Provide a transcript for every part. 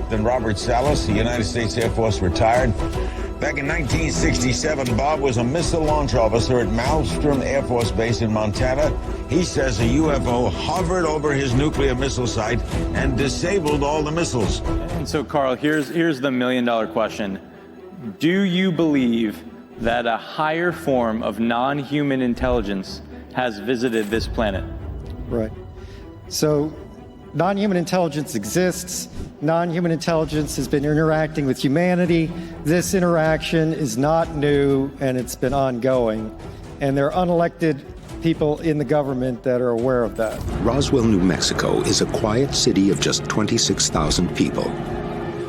Captain Robert Salas, the United States Air Force retired. Back in 1967, Bob was a missile launch officer at Malmstrom Air Force Base in Montana. He says a UFO hovered over his nuclear missile site and disabled all the missiles. And so, Carl, here's the million-dollar question. Do you believe that a higher form of non-human intelligence has visited this planet? Right. So non-human intelligence exists. Non-human intelligence has been interacting with humanity. This interaction is not new, and it's been ongoing. And there are unelected people in the government that are aware of that. Roswell, New Mexico is a quiet city of just 26,000 people.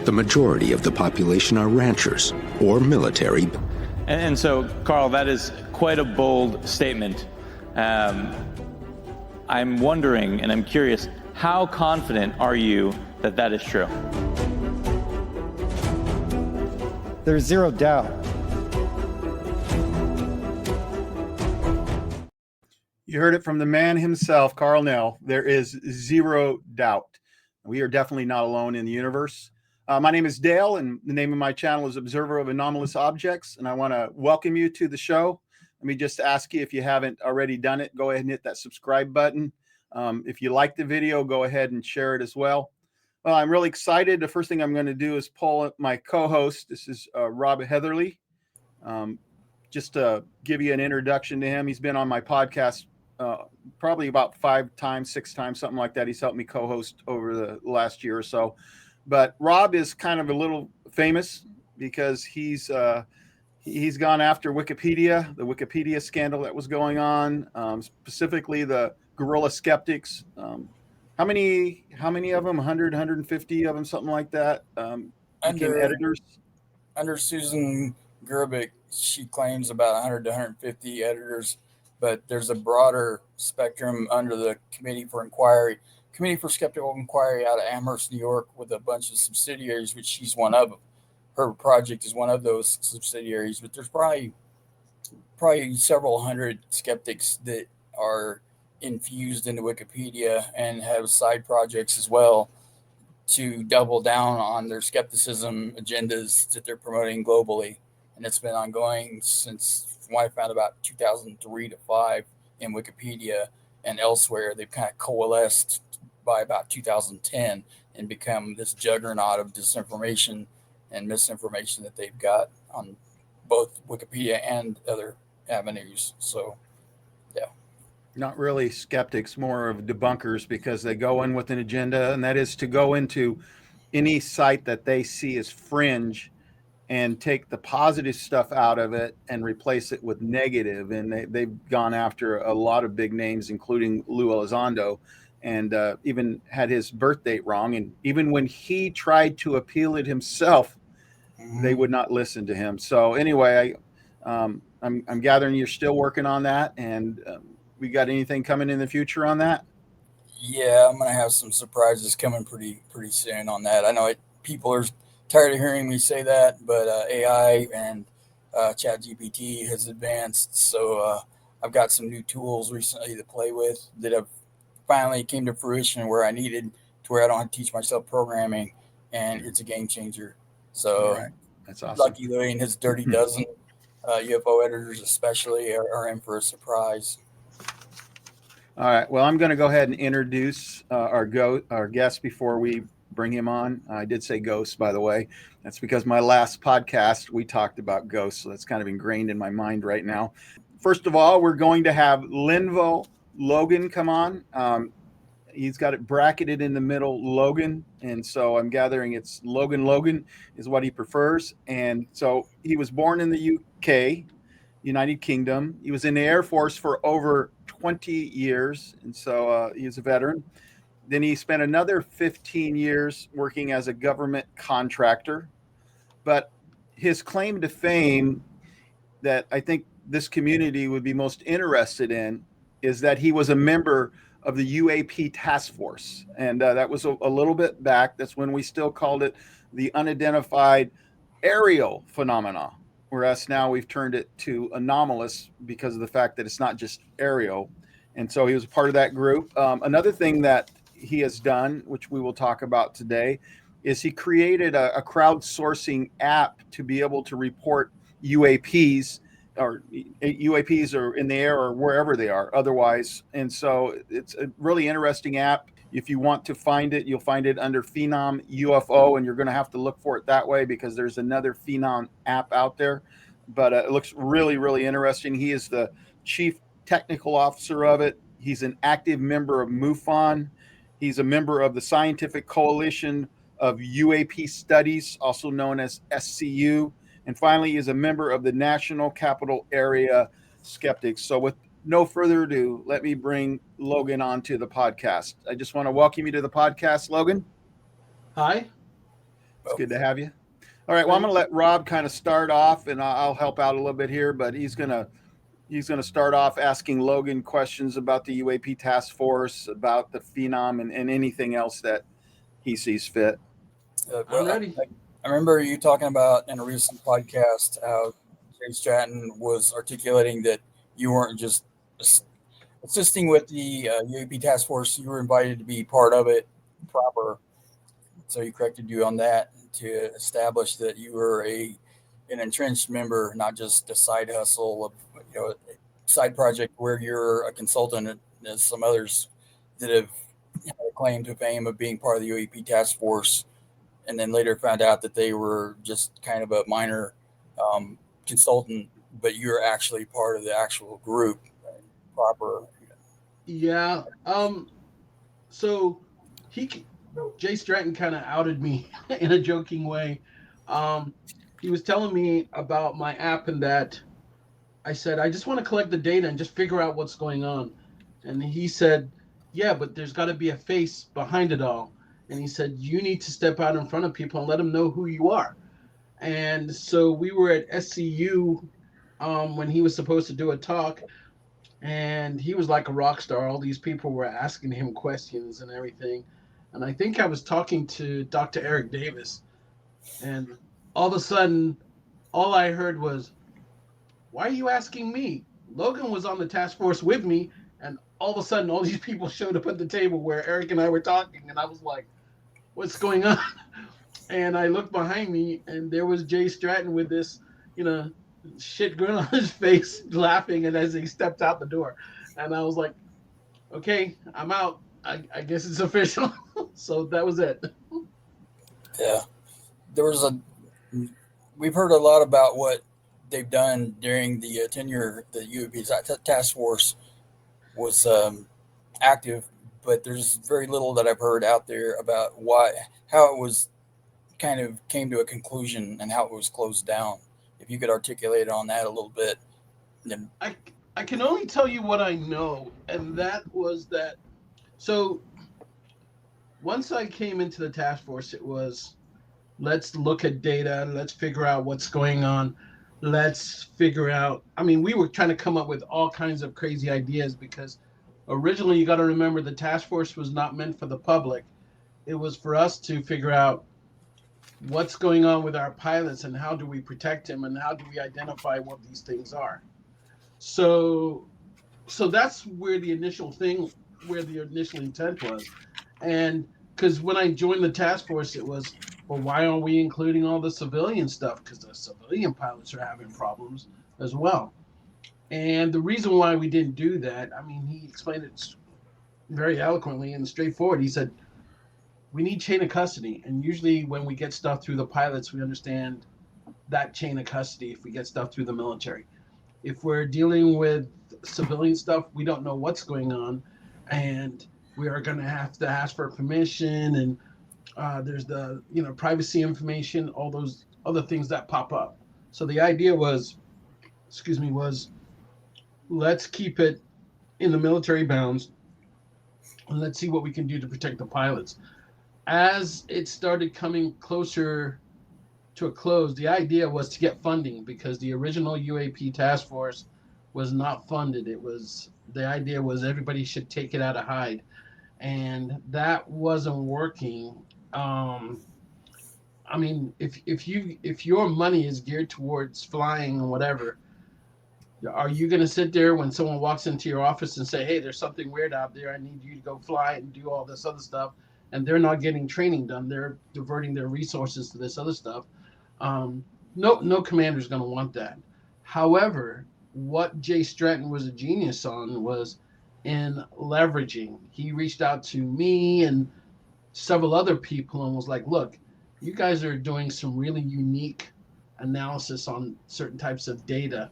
The majority of the population are ranchers or military. And so, Carl, that is quite a bold statement. I'm wondering, and I'm curious, how confident are you that that is true? There's zero doubt. You heard it from the man himself, Carl Nell. There is zero doubt. We are definitely not alone in the universe. My name is Dale, and the name of my channel is Observer of Anomalous Objects, and I want to welcome you to the show. Let me just ask you, if you haven't already done it, go ahead and hit that subscribe button. If you like the video, go ahead and share it as well. Well, I'm really excited. The first thing I'm going to do is pull up my co-host. This is Rob Heatherly. Just to give you an introduction to him, he's been on my podcast probably about 5 times, 6 times, something like that. He's helped me co-host over the last year or so. But Rob is kind of a little famous because he's gone after Wikipedia, the Wikipedia scandal that was going on, specifically the guerrilla skeptics. How many of them? 100, 150 of them, something like that. Under editors. Under Susan Gerbic, she claims about 100 to 150 editors, but there's a broader spectrum under the Committee for Skeptical Inquiry out of Amherst, New York, with a bunch of subsidiaries, which she's one of them. Her project is one of those subsidiaries, but there's probably several hundred skeptics that are infused into Wikipedia and have side projects as well to double down on their skepticism agendas that they're promoting globally. And it's been ongoing since what I found about 2003 to 5 in Wikipedia and elsewhere. They've kind of coalesced by about 2010 and become this juggernaut of disinformation and misinformation that they've got on both Wikipedia and other avenues. So, yeah. Not really skeptics, more of debunkers, because they go in with an agenda, and that is to go into any site that they see as fringe and take the positive stuff out of it and replace it with negative. And they've gone after a lot of big names, including Lou Elizondo, and even had his birth date wrong. And even when he tried to appeal it himself, they would not listen to him. So anyway, I'm gathering you're still working on that, and we got anything coming in the future on that? Yeah, I'm going to have some surprises coming pretty soon on that. I know people are tired of hearing me say that, but AI and ChatGPT has advanced. So I've got some new tools recently to play with that have finally came to fruition where I needed to where I don't have to teach myself programming, and it's a game changer. So right. That's awesome. Lucky Louie and his dirty dozen UFO editors especially are in for a surprise. All right. Well, I'm going to go ahead and introduce our guest before we bring him on. I did say ghosts, by the way. That's because my last podcast, we talked about ghosts. So that's kind of ingrained in my mind right now. First of all, we're going to have Lenval Logan come on. He's got it bracketed in the middle, Logan. And so I'm gathering it's Logan is what he prefers. And so he was born in the UK, United Kingdom. He was in the Air Force for over 20 years. And so he's a veteran. Then he spent another 15 years working as a government contractor. But his claim to fame that I think this community would be most interested in is that he was a member of the UAP task force. And that was a little bit back. That's when we still called it the unidentified aerial phenomena, whereas now we've turned it to anomalous because of the fact that it's not just aerial. And so he was a part of that group. Another thing that he has done, which we will talk about today, is he created a crowdsourcing app to be able to report UAPs or in the air or wherever they are otherwise. And so it's a really interesting app. If you want to find it, you'll find it under Phenom UFO, and you're going to have to look for it that way because there's another Phenom app out there. But it looks really, really interesting. He is the chief technical officer of it. He's an active member of MUFON. He's a member of the Scientific Coalition of UAP Studies, also known as SCU. And finally, he is a member of the National Capital Area Skeptics. So with no further ado, let me bring Logan onto the podcast. I just want to welcome you to the podcast, Logan. Hi. It's good to have you. All right. Well, I'm going to let Rob kind of start off, and I'll help out a little bit here. But he's going to start off asking Logan questions about the UAP task force, about the Phenom, and anything else that he sees fit. I'm ready. I remember you talking about in a recent podcast how Jay Stratton was articulating that you weren't just assisting with the UAP task force, you were invited to be part of it proper. So he corrected you on that to establish that you were an entrenched member, not just a side hustle, a side project where you're a consultant, as some others that have a claim to fame of being part of the UAP task force, and then later found out that they were just kind of a minor consultant, but you're actually part of the actual group proper. Yeah. So Jay Stratton kind of outed me in a joking way. He was telling me about my app and that I said, I just want to collect the data and just figure out what's going on. And he said, yeah, but there's got to be a face behind it all. And he said, you need to step out in front of people and let them know who you are. And so we were at SCU when he was supposed to do a talk, and he was like a rock star. All these people were asking him questions and everything. And I think I was talking to Dr. Eric Davis, and all of a sudden, all I heard was, why are you asking me? Logan was on the task force with me, and all of a sudden, all these people showed up at the table where Eric and I were talking, and I was like, what's going on? And I looked behind me, and there was Jay Stratton with this, shit grin on his face, laughing, and as he stepped out the door. And I was like, okay, I'm out. I guess it's official. So that was it. Yeah. We've heard a lot about what they've done during the tenure the UAP task force was active, but there's very little that I've heard out there about how it was kind of came to a conclusion and how it was closed down. If you could articulate on that a little bit. Then I can only tell you what I know, and that was that. So once I came into the task force, it was, let's look at data, let's figure out what's going on, let's figure out, we were trying to come up with all kinds of crazy ideas because originally, you got to remember, the task force was not meant for the public. It was for us to figure out what's going on with our pilots and how do we protect them and how do we identify what these things are. So that's where the initial intent was. And because when I joined the task force, it was, well, why aren't we including all the civilian stuff? Because the civilian pilots are having problems as well. And the reason why we didn't do that, he explained it very eloquently and straightforward. He said, we need chain of custody. And usually when we get stuff through the pilots, we understand that chain of custody if we get stuff through the military. If we're dealing with civilian stuff, we don't know what's going on. And we are going to have to ask for permission. And there's the privacy information, all those other things that pop up. So the idea was, let's keep it in the military bounds, and let's see what we can do to protect the pilots. As it started coming closer to a close, the idea was to get funding because the original UAP task force was not funded. The idea was everybody should take it out of hide, and that wasn't working. If your money is geared towards flying or whatever, are you going to sit there when someone walks into your office and say, hey, there's something weird out there, I need you to go fly and do all this other stuff, and they're not getting training done. They're diverting their resources to this other stuff. No commander is going to want that. However, what Jay Stratton was a genius on was in leveraging. He reached out to me and several other people and was like, look, you guys are doing some really unique analysis on certain types of data.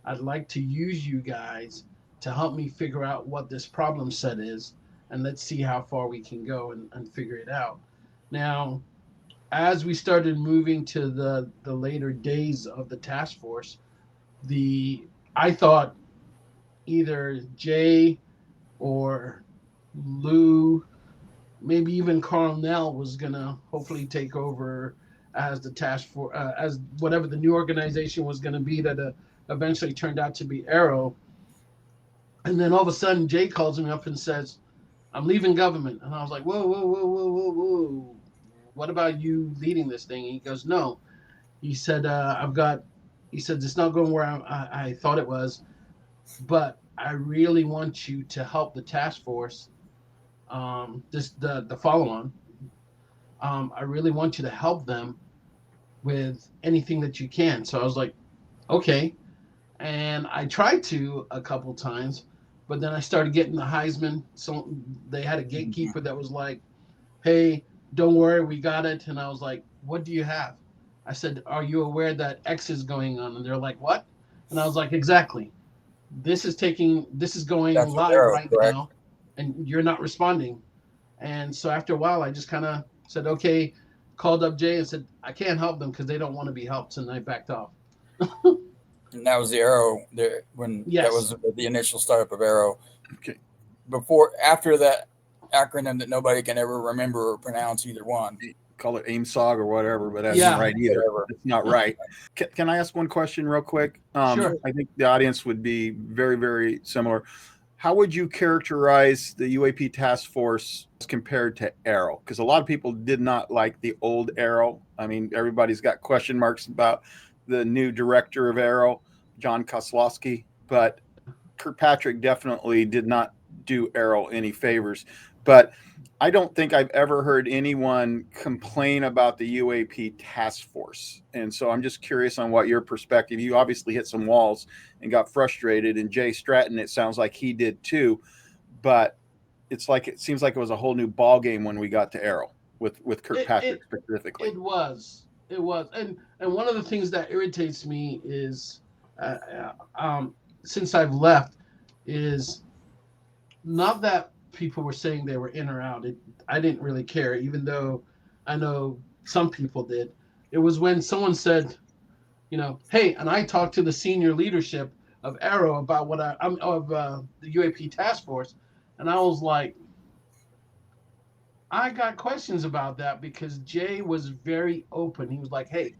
I'd like to use you guys to help me figure out what this problem set is, and let's see how far we can go and figure it out. Now, as we started moving to the later days of the task force, I thought either Jay or Lou, maybe even Cornell was gonna hopefully take over as the task force, as whatever the new organization was gonna be that eventually turned out to be Arrow. And then all of a sudden, Jay calls me up and says, "I'm leaving government," and I was like, "Whoa, whoa, whoa, whoa, whoa, whoa! What about you leading this thing?" And he goes, "No." He said, He said, "It's not going where I thought it was, but I really want you to help the task force. The follow-on. I really want you to help them with anything that you can." So I was like, "Okay," and I tried to a couple times, but then I started getting the Heisman. So they had a gatekeeper that was like, "Hey, don't worry, we got it." And I was like, "What do you have?" I said, "Are you aware that X is going on?" And they're like, "What?" And I was like, "Exactly. This is going That's live Arrow, right correct? now, and you're not responding." And so after a while, I just kind of said, "Okay," called up Jay and said, "I can't help them because they don't want to be helped." And I backed off. And that was the Arrow there when Yes. that was the initial startup of Arrow. Okay. After that acronym that nobody can ever remember or pronounce either one. Call it AIMSOG or whatever, but that's Yeah. not right either. Whatever. It's not right. Can I ask one question real quick? Sure. I think the audience would be very, very similar. How would you characterize the UAP task force compared to Arrow? Because a lot of people did not like the old Arrow. I mean, everybody's got question marks about the new director of Arrow, John Kozlowski, but Kirkpatrick definitely did not do Arrow any favors. But I don't think I've ever heard anyone complain about the UAP task force. And so I'm just curious on what your perspective. You obviously hit some walls and got frustrated, and Jay Stratton, it sounds like he did too. But it seems like it was a whole new ball game when we got to Arrow with Kirkpatrick specifically. It was, and one of the things that irritates me is, since I've left, is not that people were saying they were in or out. I didn't really care, even though I know some people did. It was when someone said, "Hey," and I talked to the senior leadership of Arrow about the UAP task force, and I was like, I got questions about that because Jay was very open. He was like, "Hey,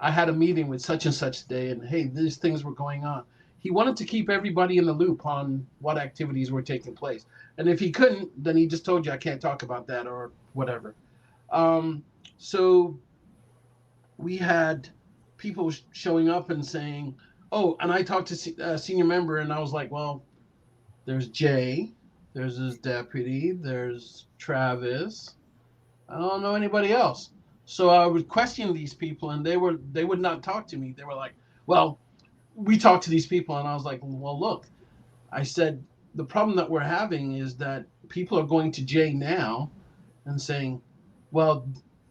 I had a meeting with such and such today, and hey, these things were going on." He wanted to keep everybody in the loop on what activities were taking place. And if he couldn't, then he just told you, "I can't talk about that," or whatever. So we had people showing up and saying, "Oh," and I talked to a senior member, and I was like, "Well, there's Jay, there's his deputy, there's Travis. I don't know anybody else." So I would question these people, and they would not talk to me. They were like, "Well, we talked to these people," and I was like, "Well, look," I said, "the problem that we're having is that people are going to Jay now and saying, 'Well,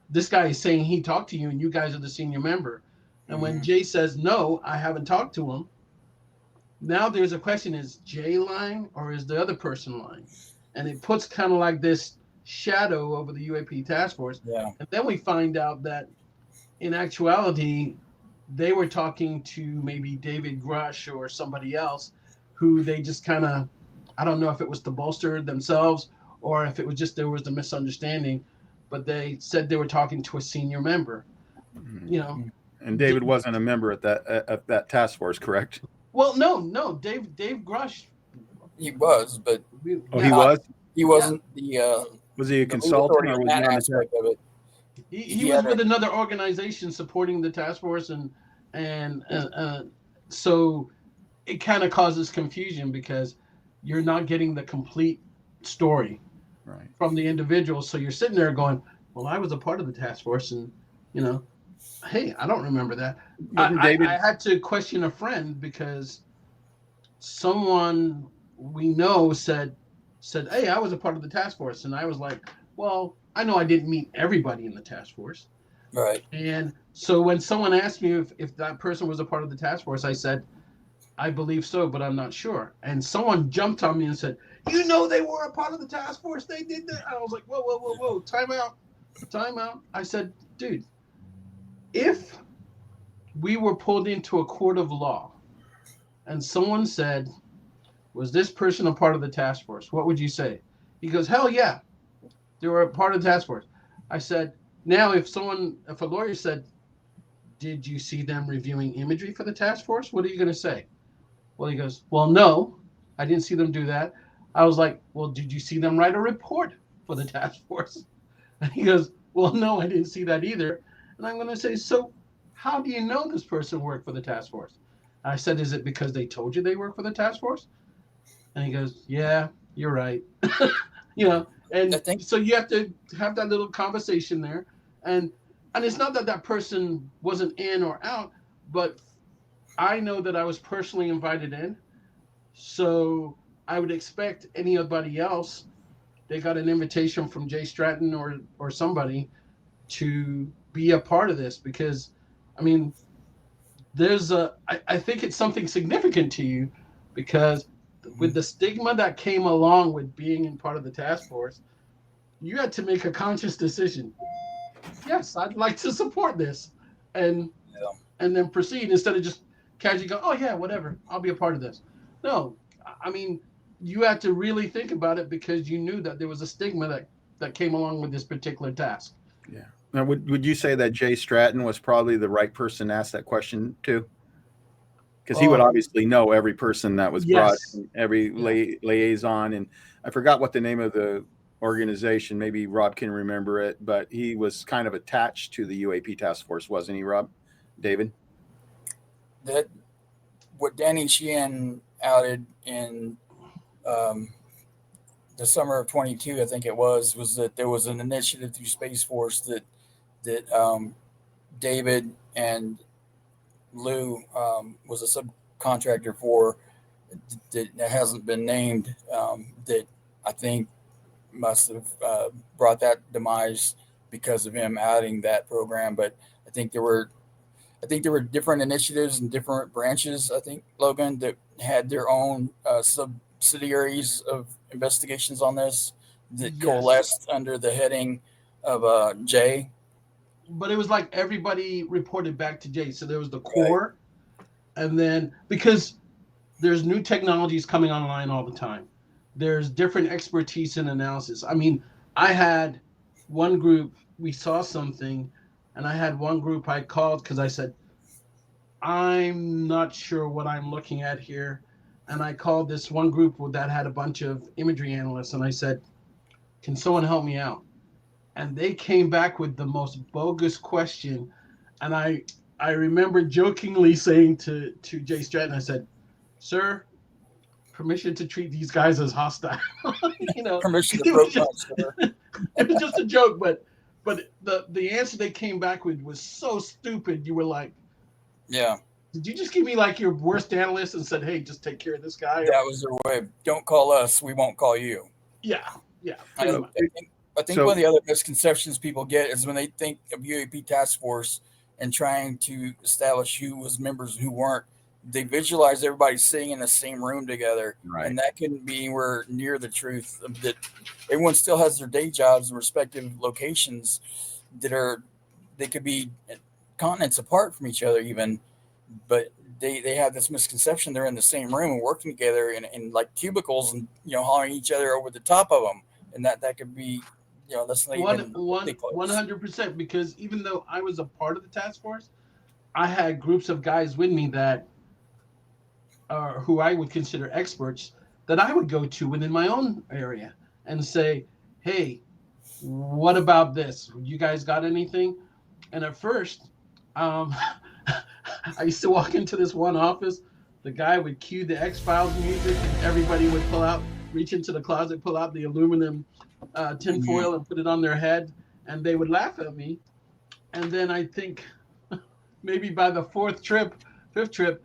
this guy is saying he talked to you, and you guys are the senior member.' And when Jay says, 'No, I haven't talked to him,' now there's a question: is Jay lying or is the other person lying?" And it puts kind of like this shadow over the UAP task force. Yeah. And then we find out that in actuality, they were talking to maybe David Grush or somebody else who they just kind of, I don't know if it was to bolster themselves or if it was just there was a misunderstanding, but they said they were talking to a senior member. And David wasn't a member at that task force, correct? Well, no, Dave Grush. He was, but He was. He wasn't the. Was he a consultant or was he on the aspect of it? He was with another organization supporting the task force, and so it kind of causes confusion because you're not getting the complete story. Right. from the individual. So you're sitting there going, well, I was a part of the task force, and hey, I don't remember that. David, I had to question a friend because someone we know said, hey, I was a part of the task force, and I was like, well, I know I didn't meet everybody in the task force. Right. And so when someone asked me if that person was a part of the task force, I said, I believe so, but I'm not sure. And someone jumped on me and said, they were a part of the task force. They did that. I was like, whoa. Time out. I said, dude, if we were pulled into a court of law and someone said, was this person a part of the task force? What would you say? He goes, hell yeah, they were a part of the task force. I said, now if a lawyer said, did you see them reviewing imagery for the task force? What are you going to say? Well, he goes, well, no, I didn't see them do that. I was like, well, did you see them write a report for the task force? And he goes, well, no, I didn't see that either. And I'm going to say, so how do you know this person worked for the task force? I said, is it because they told you they work for the task force? And he goes, yeah, you're right. And so you have to have that little conversation there. And it's not that person wasn't in or out, but I know that I was personally invited in. So I would expect anybody else, they got an invitation from Jay Stratton or somebody to be a part of this, because, I mean, I think it's something significant to you, because with the stigma that came along with being in part of the task force, you had to make a conscious decision. Yes, I'd like to support this, and then proceed, instead of just casually go, oh yeah, whatever, I'll be a part of this. No, I mean, you had to really think about it, because you knew that there was a stigma that came along with this particular task. Yeah. Now, would you say that Jay Stratton was probably the right person to ask that question to? Because he would obviously know every person that was brought in, every liaison. And I forgot what the name of the organization, maybe Rob can remember it, but he was kind of attached to the UAP task force, wasn't he, Rob? David? That what Danny Sheehan outed in the summer of 22, I think it was that there was an initiative through Space Force that David and Lou was a subcontractor for, that hasn't been named, that I think must have brought that demise because of him outing that program. But I think there were different initiatives and different branches, I think, Logan, that had their own subsidiaries of investigations on this that coalesced under the heading of Jay. But it was like everybody reported back to Jay. So there was the core, and then, because there's new technologies coming online all the time, there's different expertise in analysis. I mean, I had one group, we saw something, and I had one group I called because I said, I'm not sure what I'm looking at here. And I called this one group that had a bunch of imagery analysts, and I said, can someone help me out? And they came back with the most bogus question. And I remember jokingly saying to Jay Stratton, I said, sir, permission to treat these guys as hostile. Permission to protest, sir. It was just a joke, but the answer they came back with was so stupid. You were like, yeah, did you just give me like your worst analyst and said, hey, just take care of this guy? That was their way. Don't call us, we won't call you. Yeah. I think one of the other misconceptions people get is when they think of UAP task force and trying to establish who was members and who weren't, they visualize everybody sitting in the same room together. Right. And that couldn't be anywhere near the truth. That everyone still has their day jobs in respective locations they could be continents apart from each other even, but they have this misconception they're in the same room and working together in like cubicles and, hollering each other over the top of them. And that could be, that's not even 100%, because even though I was a part of the task force, I had groups of guys with me that who I would consider experts that I would go to within my own area and say, hey, what about this? You guys got anything? And at first, I used to walk into this one office, the guy would cue the X-Files music, and everybody would reach into the closet, pull out the aluminum tinfoil and put it on their head, and they would laugh at me. And then I think maybe by the fifth trip,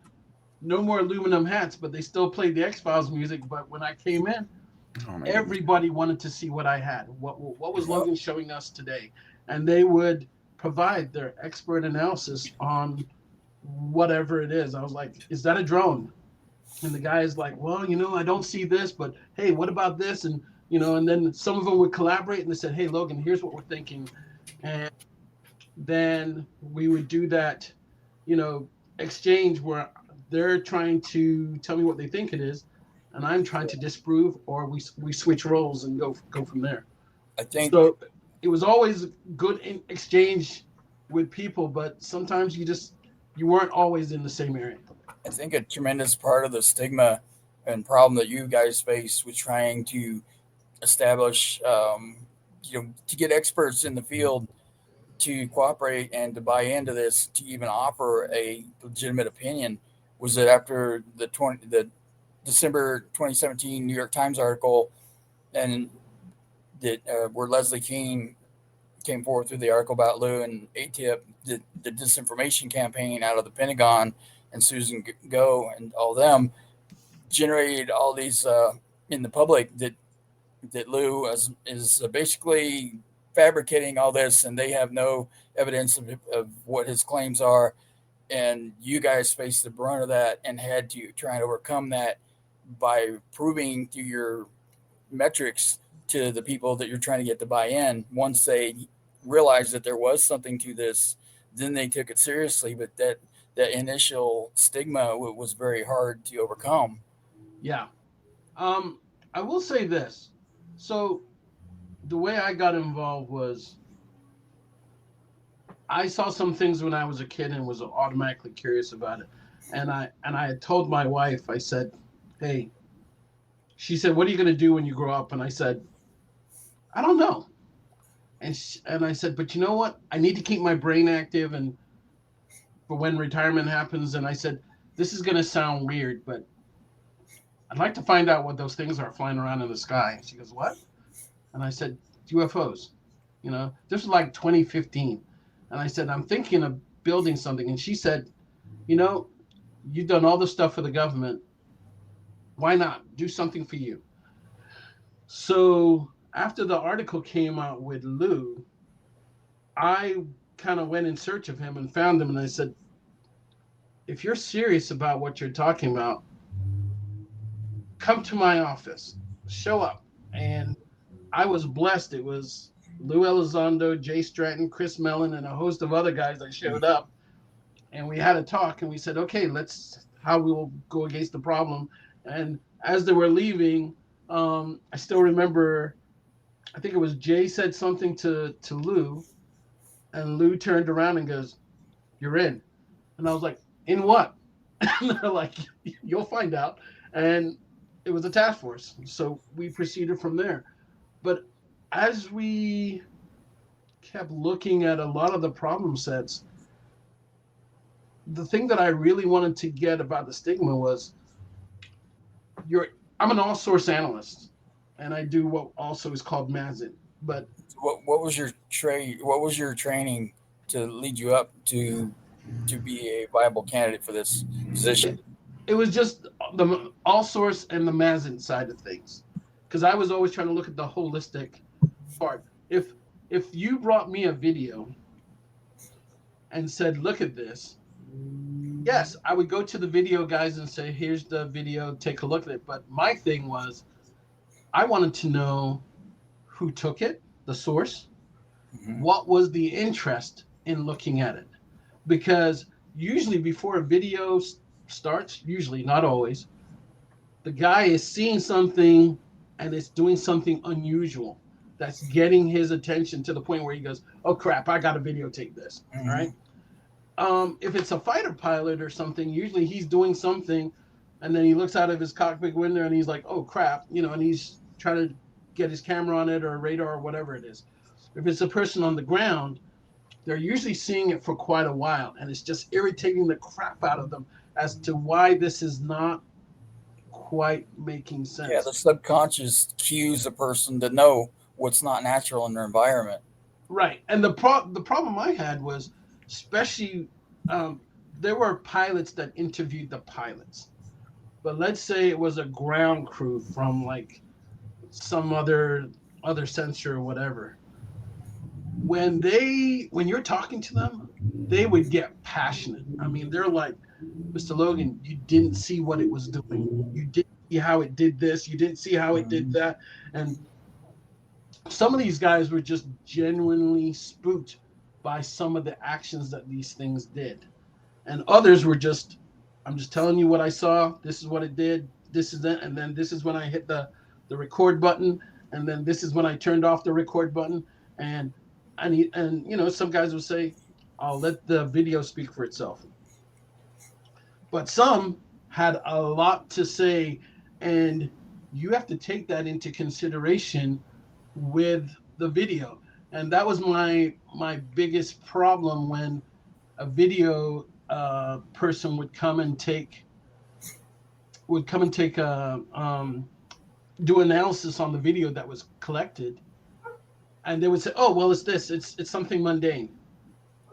no more aluminum hats, but they still played the X-Files music. But when I came in, everybody wanted to see what I had. What was Logan showing us today? And they would provide their expert analysis on whatever it is. I was like, is that a drone? And the guy is like, well, I don't see this, but hey, what about this? And, and then some of them would collaborate and they said, hey, Logan, here's what we're thinking. And then we would do that, exchange where they're trying to tell me what they think it is, and I'm trying to disprove, or we switch roles and go from there. I think so. It was always good in exchange with people, but sometimes you weren't always in the same area. I think a tremendous part of the stigma and problem that you guys face with trying to establish, to get experts in the field to cooperate and to buy into this, to even offer a legitimate opinion, was that after the December 2017 New York Times article, and that where Leslie Kean came forward through the article about Lou and ATIP, the disinformation campaign out of the Pentagon, and Susan Go and all them generated all these in the public that Lou is basically fabricating all this, and they have no evidence of what his claims are. And you guys faced the brunt of that and had to try and overcome that by proving through your metrics to the people that you're trying to get to buy in. Once they realized that there was something to this, then they took it seriously. But that initial stigma was very hard to overcome. Yeah. I will say this. So the way I got involved was I saw some things when I was a kid and was automatically curious about it. And I had told my wife, I said, hey, she said, what are you going to do when you grow up? And I said, I don't know. And I said, but you know what? I need to keep my brain active and for when retirement happens. And I said, this is going to sound weird, but I'd like to find out what those things are flying around in the sky. And she goes, what? And I said, UFOs. This was like 2015. And I said, I'm thinking of building something. And she said, you've done all this stuff for the government. Why not do something for you? So after the article came out with Lou, I kind of went in search of him and found him. And I said, if you're serious about what you're talking about, come to my office, show up. And I was blessed. It was Lou Elizondo, Jay Stratton, Chris Mellon, and a host of other guys that showed up. And we had a talk and we said, okay, how we will go against the problem. And as they were leaving, I still remember, I think it was Jay said something to Lou, and Lou turned around and goes, you're in. And I was like, in what? And they're like, you'll find out. And it was a task force. So we proceeded from there. But as we kept looking at a lot of the problem sets, the thing that I really wanted to get about the stigma was I'm an all-source analyst, and I do what also is called MASIT. But what was your training to lead you up to be a viable candidate for this position? It was just the all-source and the MASIT side of things, because I was always trying to look at the holistic part. If you brought me a video and said, look at this, yes, I would go to the video guys and say, here's the video, take a look at it. But my thing was, I wanted to know who took it, the source, what was the interest in looking at it. Because usually before a video starts, usually, not always, the guy is seeing something and it's doing something unusual that's getting his attention to the point where he goes, oh crap, I gotta videotape this, right? If it's a fighter pilot or something, usually he's doing something and then he looks out of his cockpit window and he's like, oh crap, and he's trying to get his camera on it or radar or whatever it is. If it's a person on the ground, they're usually seeing it for quite a while, and it's just irritating the crap out of them as to why this is not quite making sense. Yeah, the subconscious cues a person to know what's not natural in their environment. Right. And the problem I had was, especially, there were pilots that interviewed the pilots. But let's say it was a ground crew from like some other sensor or whatever. When you're talking to them, they would get passionate. I mean, they're like, Mr. Logan, you didn't see what it was doing. You didn't see how it did this. You didn't see how it did that. And some of these guys were just genuinely spooked by some of the actions that these things did. And others were just, I'm just telling you what I saw. This is what it did. This is it. And then this is when I hit the record button. And then this is when I turned off the record button. And some guys will say, I'll let the video speak for itself. But some had a lot to say, and you have to take that into consideration with the video. And that was my biggest problem when a video person would come and do analysis on the video that was collected, and they would say, oh well, it's something mundane.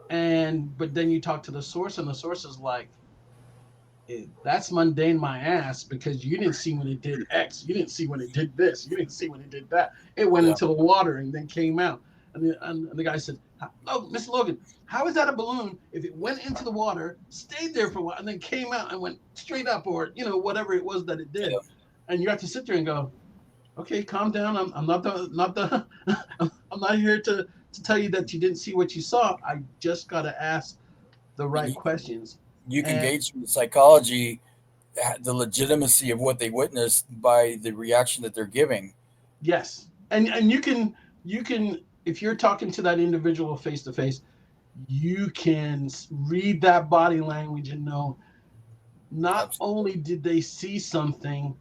But then you talk to the source, and the source is like, that's mundane my ass, because you didn't see when it did X, you didn't see when it did this, you didn't see when it did that. It went into the water and then came out. And the guy said, oh, Mr. Logan, how is that a balloon if it went into the water, stayed there for a while, and then came out and went straight up, or whatever it was that it did? Yeah. And you have to sit there and go, okay, calm down. I'm not I'm not here to tell you that you didn't see what you saw. I just got to ask the right questions. You can gauge from the psychology the legitimacy of what they witnessed by the reaction that they're giving. Yes, and you can if you're talking to that individual face to face, you can read that body language and know not only did they see something,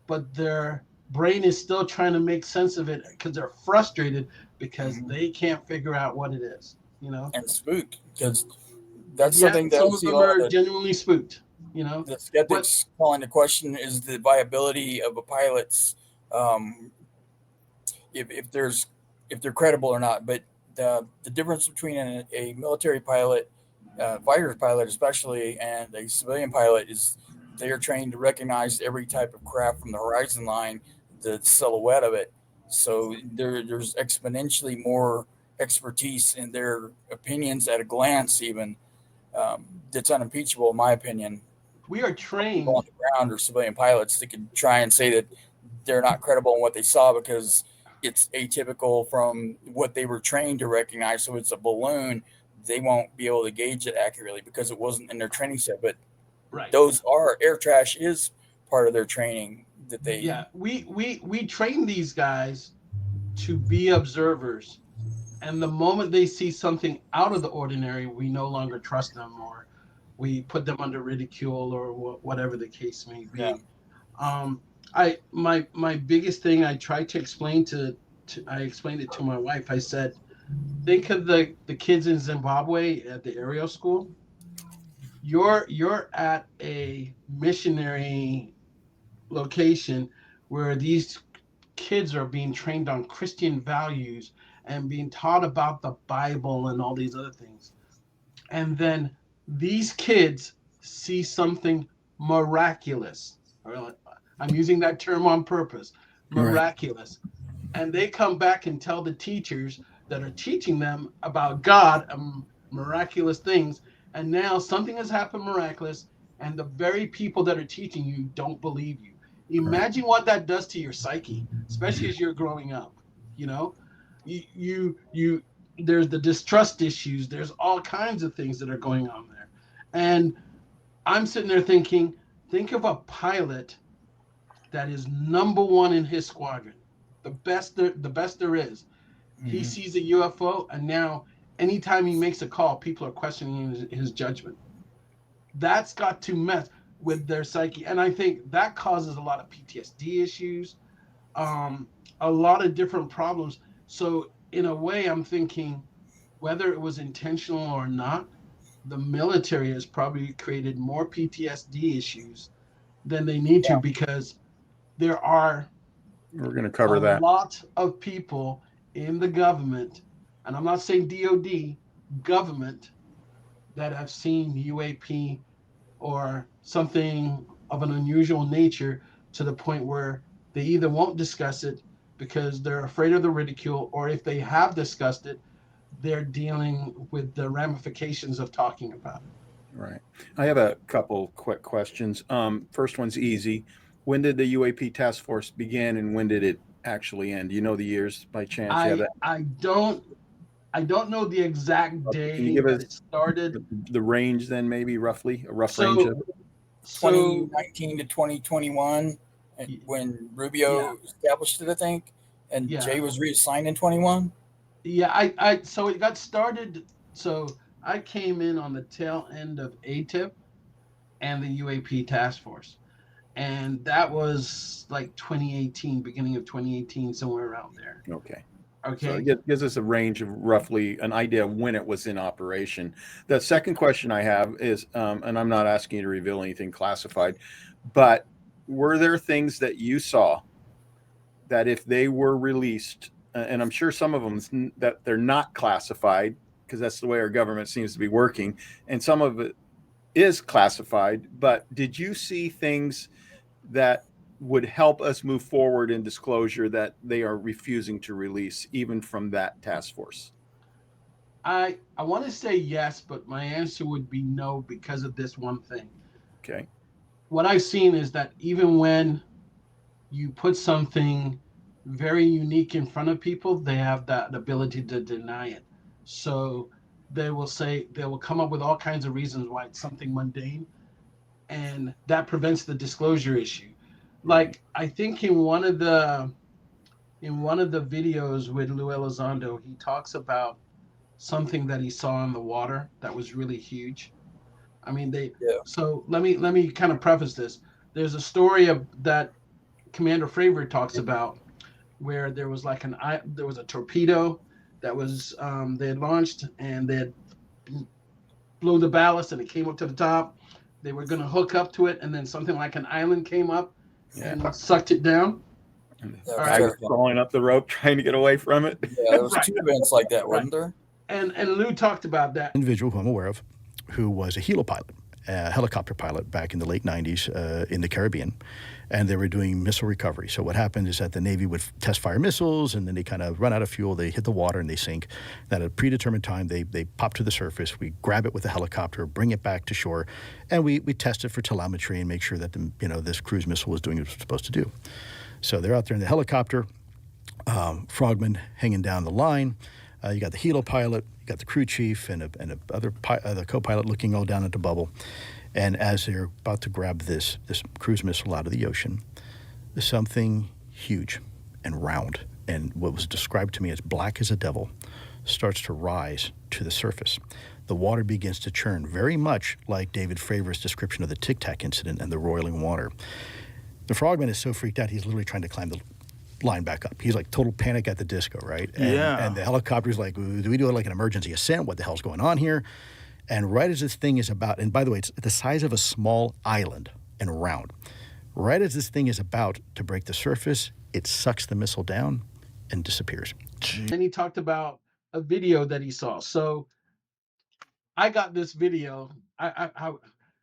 but their brain is still trying to make sense of it because they're frustrated because they can't figure out what it is, And spooked, because that's something that some of them are genuinely spooked. The skeptics calling the question is the viability of a pilot's, if they're credible or not. But the difference between a military pilot, fighter pilot especially, and a civilian pilot is they are trained to recognize every type of craft from the horizon line, the silhouette of it. So there's exponentially more expertise in their opinions at a glance, even. That's unimpeachable, in my opinion. We are trained on the ground or civilian pilots that can try and say that they're not credible in what they saw because it's atypical from what they were trained to recognize. So it's a balloon. They won't be able to gauge it accurately because it wasn't in their training set. But those are air trash is part of their training that they. Yeah, we train these guys to be observers. And the moment they see something out of the ordinary, we no longer trust them, or we put them under ridicule, or whatever the case may be. Yeah. My biggest thing I tried to explain I explained it to my wife. I said, think of the kids in Zimbabwe at the aerial school. You're at a missionary location where these kids are being trained on Christian values and being taught about the Bible and all these other things. And then these kids see something miraculous. I'm using that term on purpose, miraculous. Right. And they come back and tell the teachers that are teaching them about God and miraculous things. And now something has happened miraculous, and the very people that are teaching you don't believe you. Imagine what that does to your psyche, especially as you're growing up. You there's the distrust issues, there's all kinds of things that are going on there. And I'm sitting there thinking, think of a pilot that is number one in his squadron, the best there is. Mm-hmm. He sees a UFO, and now anytime he makes a call, people are questioning his judgment. That's got to mess with their psyche. And I think that causes a lot of PTSD issues, a lot of different problems. So in a way, I'm thinking, whether it was intentional or not, the military has probably created more PTSD issues than they need to, because there are we're going to cover a lot of people in the government, and I'm not saying DOD, government, that have seen UAP or something of an unusual nature to the point where they either won't discuss it because they're afraid of the ridicule, or if they have discussed it, they're dealing with the ramifications of talking about it. Right. I have a couple quick questions. First one's easy. When did the UAP task force begin, and when did it actually end? Do you know the years by chance? You have that? I don't know the exact Can you day give that us it started. the range then, maybe roughly a rough range So of? 2019 to 2021, when Rubio established it, I think, and Jay was reassigned in 21. Yeah, so it got started. So I came in on the tail end of ATIP and the UAP task force, and that was like 2018, beginning of 2018, somewhere around there. Okay. Okay. So it gives us a range of roughly an idea of when it was in operation. The second question I have is, and I'm not asking you to reveal anything classified, but were there things that you saw that if they were released, and I'm sure some of them that they're not classified because that's the way our government seems to be working, and some of it is classified, but did you see things that would help us move forward in disclosure that they are refusing to release, even from that task force? I want to say yes, but my answer would be no because of this one thing. Okay. What I've seen is that even when you put something very unique in front of people, they have that ability to deny it. So they will come up with all kinds of reasons why it's something mundane, and that prevents the disclosure issue. Like I think in one of the videos with Lou Elizondo, he talks about something that he saw in the water that was really huge. I mean, so let me kind of preface this. There's a story of that Commander Fravor talks about where there was like there was a torpedo that was they had launched, and they had blew the ballast and it came up to the top. They were going to hook up to it, and then something like an island came up and sucked it down. All right, crawling up the rope trying to get away from it. Yeah, there was two events like that, wasn't there? And Lou talked about that. Individual who I'm aware of, who was a helo pilot, a helicopter pilot back in the late 90s in the Caribbean, and they were doing missile recovery. So what happened is that the Navy would test fire missiles, and then they kind of run out of fuel, they hit the water, and they sink. At a predetermined time, they pop to the surface, we grab it with a helicopter, bring it back to shore, and we test it for telemetry and make sure that this cruise missile was doing what it was supposed to do. So they're out there in the helicopter, frogmen hanging down the line. You got the helo pilot, you got the crew chief, and the co-pilot looking all down at the bubble. And as they're about to grab this cruise missile out of the ocean, something huge and round, and what was described to me as black as a devil, starts to rise to the surface. The water begins to churn, very much like David Fravor's description of the Tic Tac incident and the roiling water. The frogman is so freaked out, he's literally trying to climb the line back up. He's like total panic at the disco, right? And the helicopter's like, do we do like an emergency ascent? What the hell's going on here? And right as this thing is about, and by the way, it's the size of a small island and round. Right as this thing is about to break the surface, it sucks the missile down and disappears. And he talked about a video that he saw. So I got this video.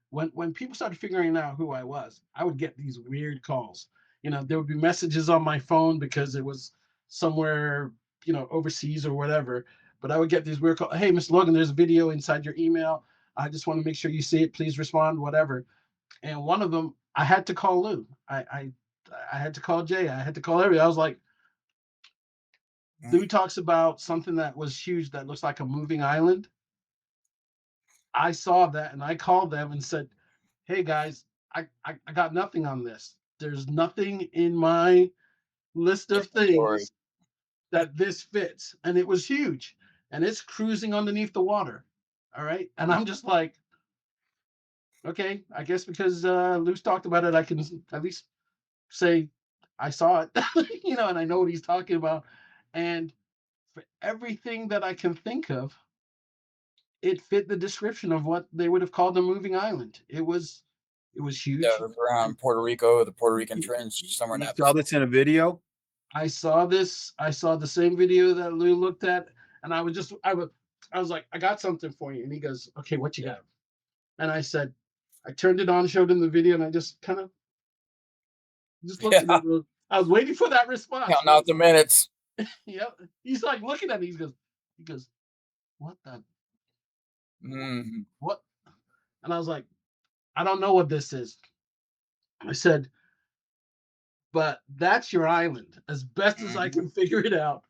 When people started figuring out who I was, I would get these weird calls. There would be messages on my phone because it was somewhere, overseas or whatever. But I would get these weird calls. Hey, Mr. Logan, there's a video inside your email. I just want to make sure you see it. Please respond, whatever. And one of them, I had to call Lou. I had to call Jay. I had to call everybody. I was like, Lou talks about something that was huge that looks like a moving island. I saw that and I called them and said, hey guys, I got nothing on this. There's nothing in my list of things that this fits. And it was huge. And it's cruising underneath the water. All right. And I'm just like, okay, I guess because Lou's talked about it, I can at least say I saw it, and I know what he's talking about. And for everything that I can think of, it fit the description of what they would have called a moving island. It was huge. Yeah, it was around Puerto Rico, the Puerto Rican Trench, somewhere in that. Saw this in a video? I saw this. I saw the same video that Lou looked at, and I was like, I got something for you. And he goes, okay, what you got? And I said, I turned it on, showed him the video, and I just kind of just looked at Yeah, it. I was waiting for that response. counting out the minutes. Yep. He's like looking at me. He goes, what the Mhm. what? And I was like, I don't know what this is. I said, but that's your island. As best as I can figure it out,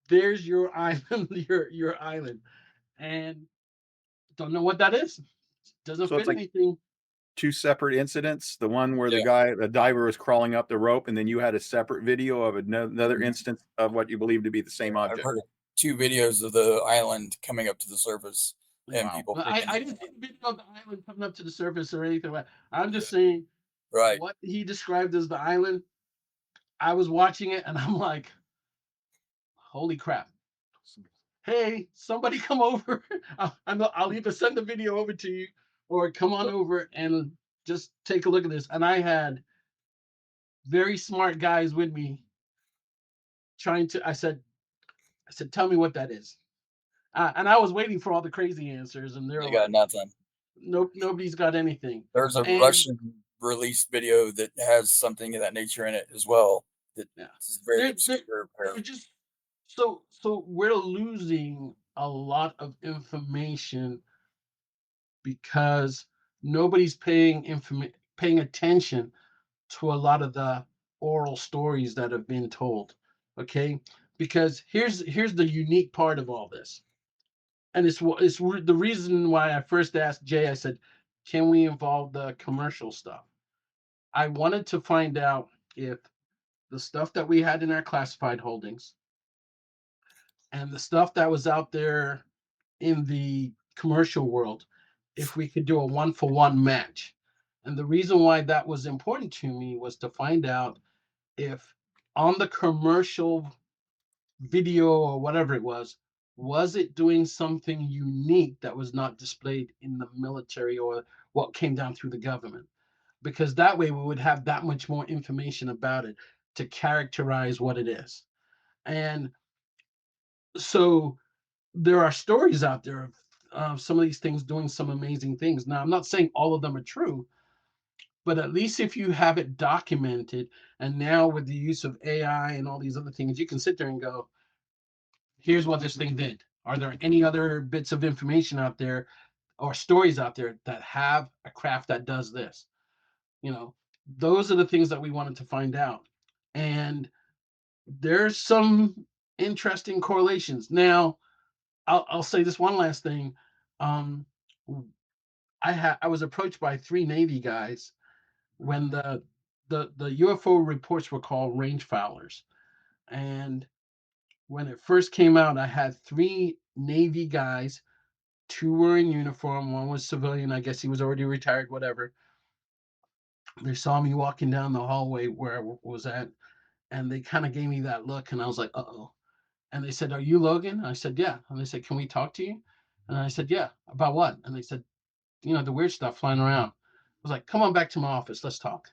there's your island, your island. And don't know what that is. Doesn't So it's fit like anything. two separate incidents. The one where Yeah. the diver was crawling up the rope, and then you had a separate video of another instance of what you believe to be the same I've object. heard of 2 videos of the island coming up to the surface and Wow. people But picking I it didn't see up. the video of the island coming up to the surface or anything like that. I'm just saying Right. what he described as the island. I was watching it and I'm like, holy crap. Hey, somebody come over. I'll either send the video over to you or come on over and just take a look at this. And I had very smart guys with me trying to, I said, tell me what that is. And I was waiting for all the crazy answers, and they're They got like, nothing. nope, nobody's got anything. There's a And Russian released video that has something of that nature in it as well. That yeah, is very they're obscure. they're just so we're losing a lot of information because nobody's paying attention to a lot of the oral stories that have been told. Okay, because here's the unique part of all this, and the reason why I first asked Jay. I said, can we involve the commercial stuff? I wanted to find out if the stuff that we had in our classified holdings and the stuff that was out there in the commercial world, if we could do a one-for-one match. And the reason why that was important to me was to find out if on the commercial video or whatever it was it doing something unique that was not displayed in the military or what came down through the government? Because that way we would have that much more information about it to characterize what it is. And so there are stories out there of some of these things doing some amazing things. Now, I'm not saying all of them are true, but at least if you have it documented, and now with the use of AI and all these other things, you can sit there and go, here's what this thing did. Are there any other bits of information out there or stories out there that have a craft that does this? You know, those are the things that we wanted to find out. And there's some interesting correlations. Now, I'll say this one last thing. Um, I was approached by 3 Navy guys when the UFO reports were called range fowlers, and when it first came out, I had 3 Navy guys. 2 were in uniform. 1 was civilian. I guess he was already retired. Whatever. They saw me walking down the hallway where I was at, and they kind of gave me that look, and I was like, "Uh oh." And they said, "Are you Logan?" And I said, "Yeah." And they said, "Can we talk to you?" And I said, "Yeah." "About what?" And they said, the weird stuff flying around. I was like, "Come on back to my office. Let's talk."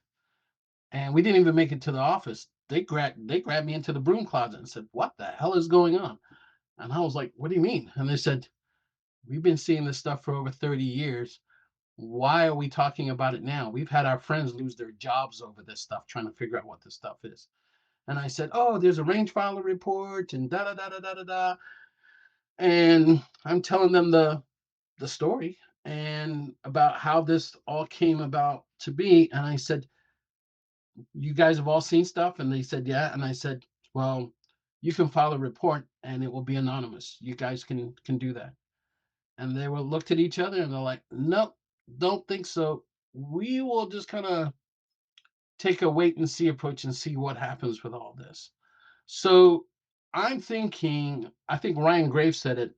And we didn't even make it to the office. They grabbed me into the broom closet and said, "What the hell is going on?" And I was like, "What do you mean?" And they said, "We've been seeing this stuff for over 30 years. Why are we talking about it now? We've had our friends lose their jobs over this stuff, trying to figure out what this stuff is." And I said, "Oh, there's a range filer report and da da da da da da da." And I'm telling them the story and about how this all came about to be. And I said, "You guys have all seen stuff?" And they said, "Yeah." And I said, "Well, you can file a report and it will be anonymous. You guys can do that." And they will looked at each other and they're like, "Nope, don't think so. We will just kind of take a wait and see approach and see what happens with all this." So I'm thinking, I think Ryan Graves said it,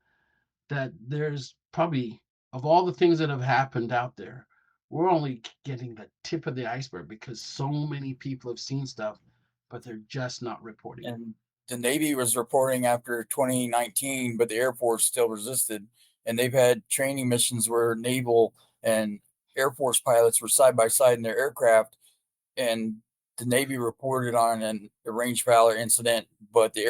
that there's probably, of all the things that have happened out there, we're only getting the tip of the iceberg because so many people have seen stuff, but they're just not reporting it. And the Navy was reporting after 2019, but the Air Force still resisted. And they've had training missions where naval and Air Force pilots were side by side in their aircraft, and the Navy reported on a range fowler incident, but the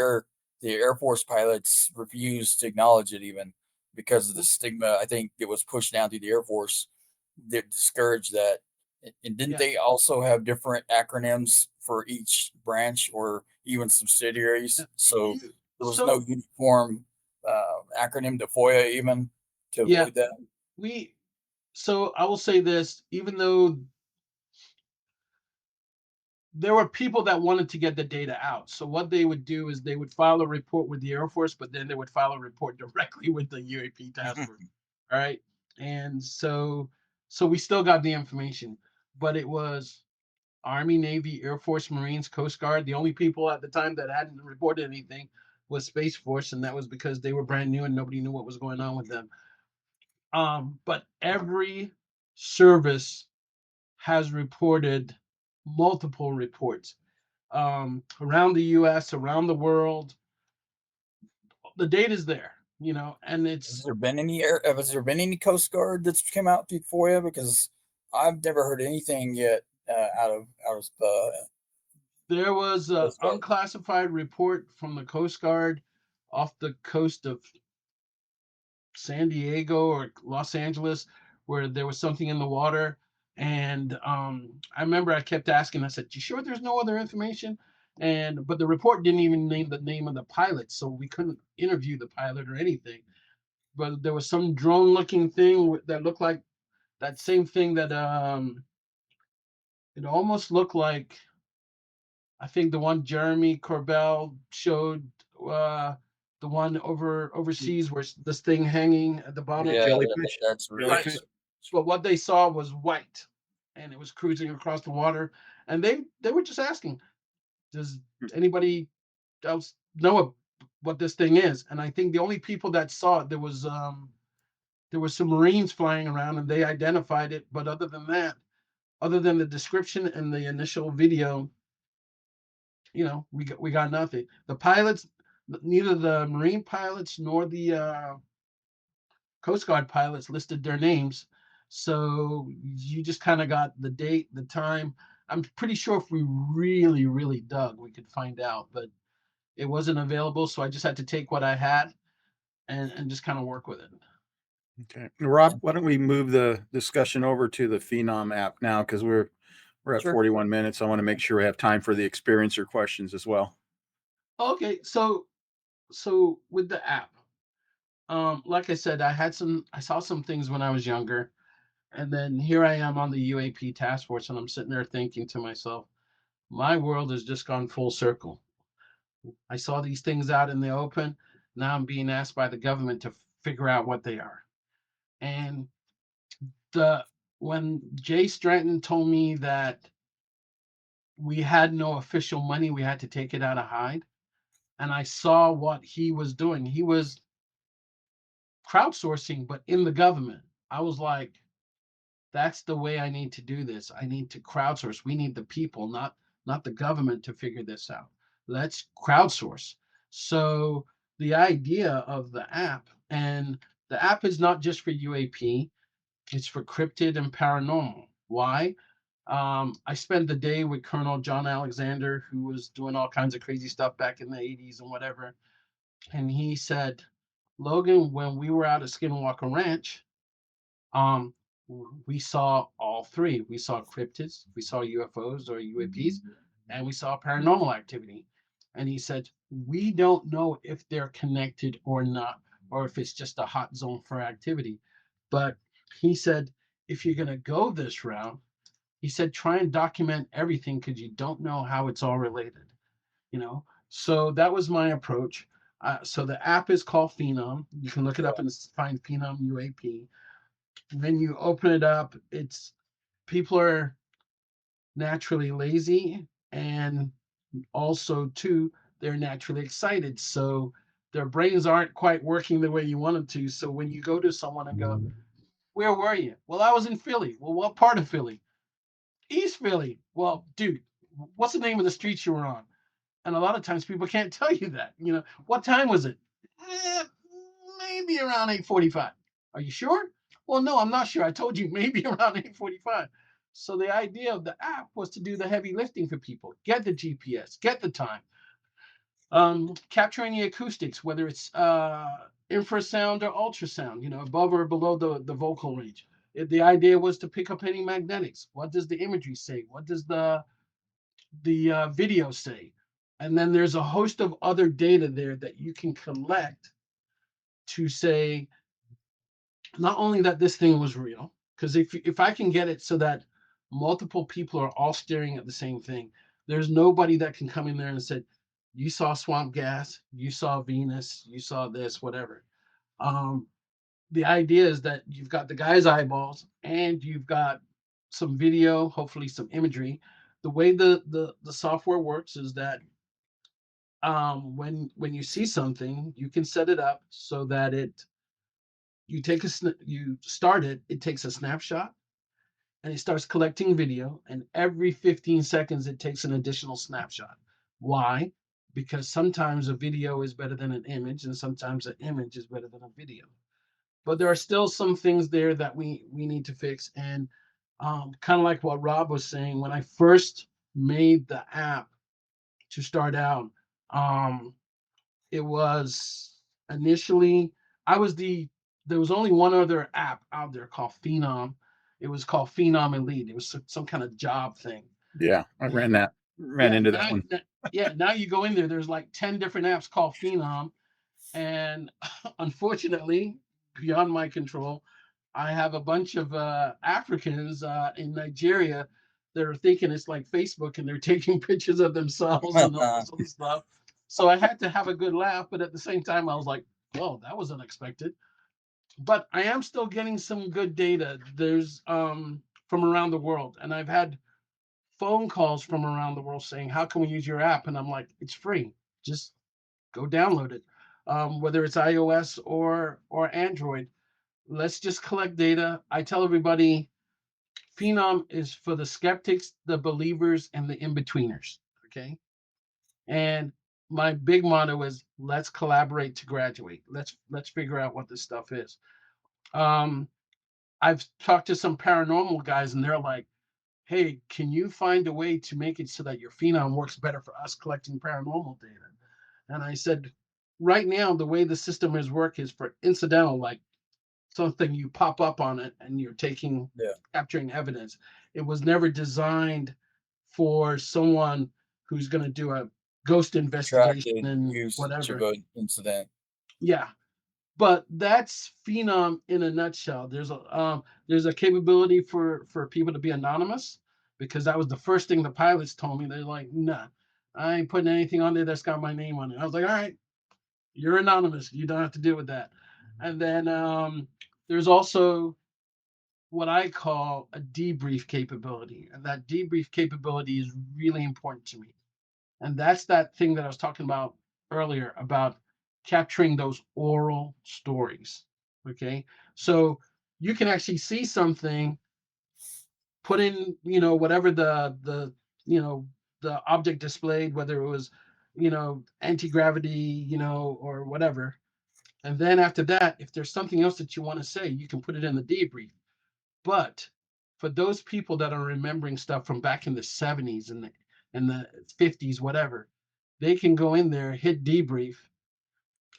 Air Force pilots refused to acknowledge it even because of the stigma. I think it was pushed down through the Air Force. They discouraged that. And didn't they also have different acronyms for each branch or even subsidiaries? So there was no uniform acronym to FOIA even to avoid that. So I will say this, even though there were people that wanted to get the data out. So what they would do is they would file a report with the Air Force, but then they would file a report directly with the UAP task force. All right. And so we still got the information, but it was Army, Navy, Air Force, Marines, Coast Guard. The only people at the time that hadn't reported anything was Space Force, and that was because they were brand new and nobody knew what was going on with them. But every service has reported multiple reports around the U.S., around the world. The data's there, and Has there been any Coast Guard that's come out through FOIA? Because I've never heard anything yet out of there was an unclassified report from the Coast Guard off the coast of San Diego or Los Angeles where there was something in the water. And I remember I kept asking, I said, you sure there's no other information? But the report didn't even name the name of the pilot, so we couldn't interview the pilot or anything. But there was some drone looking thing that looked like that same thing that it almost looked like, I think the one Jeremy Corbell showed, the one overseas where this thing hanging at the bottom. Yeah, Jellyfish. that's Right. But what they saw was white, and it was cruising across the water. And they were just asking, does anybody else know what this thing is? And I think the only people that saw it, there was some Marines flying around, and they identified it. But other than that, other than the description and the initial video, we got nothing. The pilots, neither the Marine pilots nor the Coast Guard pilots listed their names. So you just kind of got the date, the time. I'm pretty sure if we really, really dug, we could find out, but it wasn't available. So I just had to take what I had and just kind of work with it. Okay. Rob, why don't we move the discussion over to the Phenom app now? Because we're at 41 minutes. I want to make sure we have time for the experiencer questions as well. Okay. So with the app, like I said, I saw some things when I was younger. And then here I am on the UAP task force, and I'm sitting there thinking to myself, my world has just gone full circle. I saw these things out in the open. Now I'm being asked by the government to figure out what they are. And when Jay Stratton told me that we had no official money, we had to take it out of Hyde, and I saw what he was doing. He was crowdsourcing, but in the government. I was like, that's the way I need to do this. I need to crowdsource. We need the people, not the government, to figure this out. Let's crowdsource. So the idea of the app, and the app is not just for UAP, it's for cryptid and paranormal. Why? I spent the day with Colonel John Alexander, who was doing all kinds of crazy stuff back in the 80s and whatever. And he said, Logan, when we were out at Skinwalker Ranch, we saw all three. We saw cryptids, we saw UFOs or UAPs, and we saw paranormal activity. And he said, we don't know if they're connected or not, or if it's just a hot zone for activity. But he said, if you're going to go this route, he said, try and document everything because you don't know how it's all related, So that was my approach. So the app is called Phenom. You can look it up and find Phenom UAP. When you open it up, people are naturally lazy, and also too, they're naturally excited. So their brains aren't quite working the way you want them to. So when you go to someone and go, where were you? Well, I was in Philly. Well, what part of Philly? East Philly. Well, dude, what's the name of the street you were on? And a lot of times people can't tell you that. What time was it? Maybe around 8:45. Are you sure? Well, no, I'm not sure. I told you maybe around 8:45. So the idea of the app was to do the heavy lifting for people, get the GPS, get the time, capture any acoustics, whether it's infrasound or ultrasound, above or below the vocal range. The idea was to pick up any magnetics. What does the imagery say? What does the video say? And then there's a host of other data there that you can collect to say not only that this thing was real, because if I can get it so that multiple people are all staring at the same thing, there's nobody that can come in there and say, you saw swamp gas, you saw Venus, you saw this, whatever. The idea is that you've got the guy's eyeballs and you've got some video, hopefully some imagery. The way the software works is that when you see something, you can set it up so that you start it, it takes a snapshot and it starts collecting video, and every 15 seconds it takes an additional snapshot. Why? Because sometimes a video is better than an image, and sometimes an image is better than a video. But there are still some things there that we need to fix. And kind of like what Rob was saying, when I first made the app to start out, it was initially there was only one other app out there called Phenom. It was called Phenom Elite. It was some kind of job thing. Yeah, I ran into that one. Yeah, now you go in there, there's like 10 different apps called Phenom. And unfortunately, beyond my control, I have a bunch of Africans in Nigeria that are thinking it's like Facebook and they're taking pictures of themselves and all this other stuff. So I had to have a good laugh, but at the same time, I was like, "Whoa, that was unexpected." But I am still getting some good data. There's from around the world, and I've had phone calls from around the world saying, "How can we use your app?" And I'm like, "It's free. Just go download it." Whether it's iOS or Android, let's just collect data. I tell everybody, Phenom is for the skeptics, the believers, and the in-betweeners. Okay. And my big motto is let's collaborate to graduate. Let's figure out what this stuff is. I've talked to some paranormal guys and they're like, hey, can you find a way to make it so that your Phenom works better for us collecting paranormal data? And I said, right now, the way the system is work is for incidental, like something you pop up on it and you're capturing evidence. It was never designed for someone who's going to do a ghost investigation and whatever. Incident. Yeah, but that's Phenom in a nutshell. There's a capability for people to be anonymous, because that was the first thing the pilots told me. They're like, nah, I ain't putting anything on there that's got my name on it. I was like, all right, you're anonymous. You don't have to deal with that. And then there's also what I call a debrief capability. And that debrief capability is really important to me. And that's that thing that I was talking about earlier about capturing those oral stories. Okay. So you can actually see something, put in, whatever the object displayed, whether it was, anti-gravity, or whatever. And then after that, if there's something else that you want to say, you can put it in the debrief. But for those people that are remembering stuff from back in the 70s and the 50s, whatever, they can go in there, hit debrief,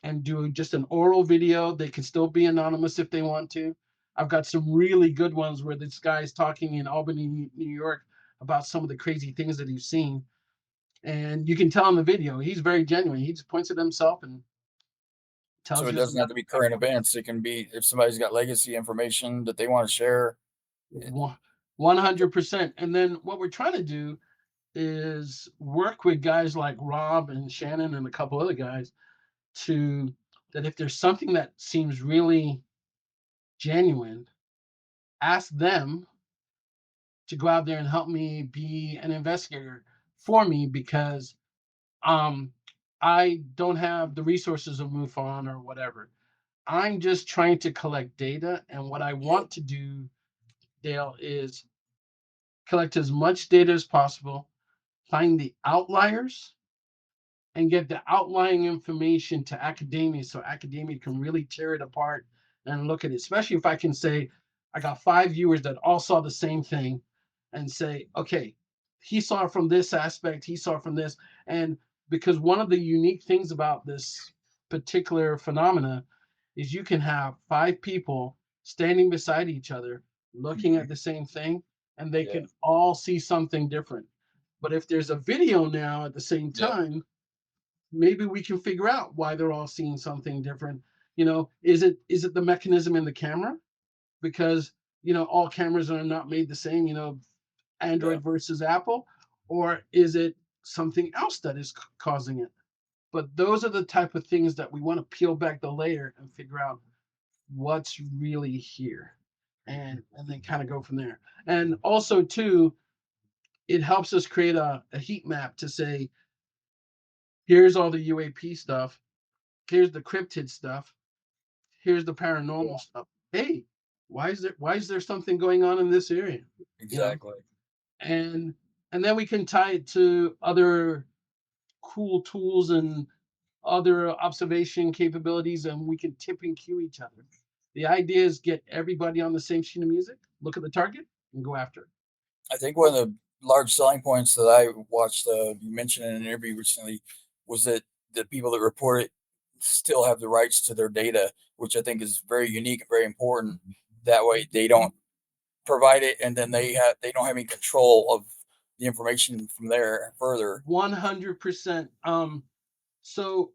and do just an oral video. They can still be anonymous if they want to. I've got some really good ones where this guy's talking in Albany, New York, about some of the crazy things that he's seen. And you can tell in the video, he's very genuine. He just points at himself and tells you. So it doesn't have to be current events. It can be if somebody's got legacy information that they want to share. 100%. And then what we're trying to do is work with guys like Rob and Shannon and a couple other guys that if there's something that seems really genuine, ask them to go out there and help me be an investigator for me, because I don't have the resources of MUFON or whatever. I'm just trying to collect data, and what I want to do, Dale, is collect as much data as possible, find the outliers, and get the outlying information to academia so academia can really tear it apart and look at it. Especially if I can say, I got 5 viewers that all saw the same thing. and say, okay, he saw it from this aspect, he saw it from this. And because one of the unique things about this particular phenomena is you can have 5 people standing beside each other looking at the same thing, and they can all see something different. But if there's a video now at the same time, maybe we can figure out why they're all seeing something different. Is it the mechanism in the camera? Because all cameras are not made the same, Android versus Apple, or is it something else that is causing it? But those are the type of things that we want to peel back the layer and figure out what's really here, and then kind of go from there. And also too, it helps us create a heat map to say, here's all the UAP stuff, here's the cryptid stuff, here's the paranormal stuff. Hey, why is there something going on in this area? Exactly. And then we can tie it to other cool tools and other observation capabilities, and we can tip and cue each other. The idea is get everybody on the same sheet of music, look at the target, and go after it. I think one of the large selling points that I watched, you mentioned in an interview recently, was that the people that report it still have the rights to their data, which I think is very unique and very important. That way, they don't provide it, and then they don't have any control of the information from there further. 100%. So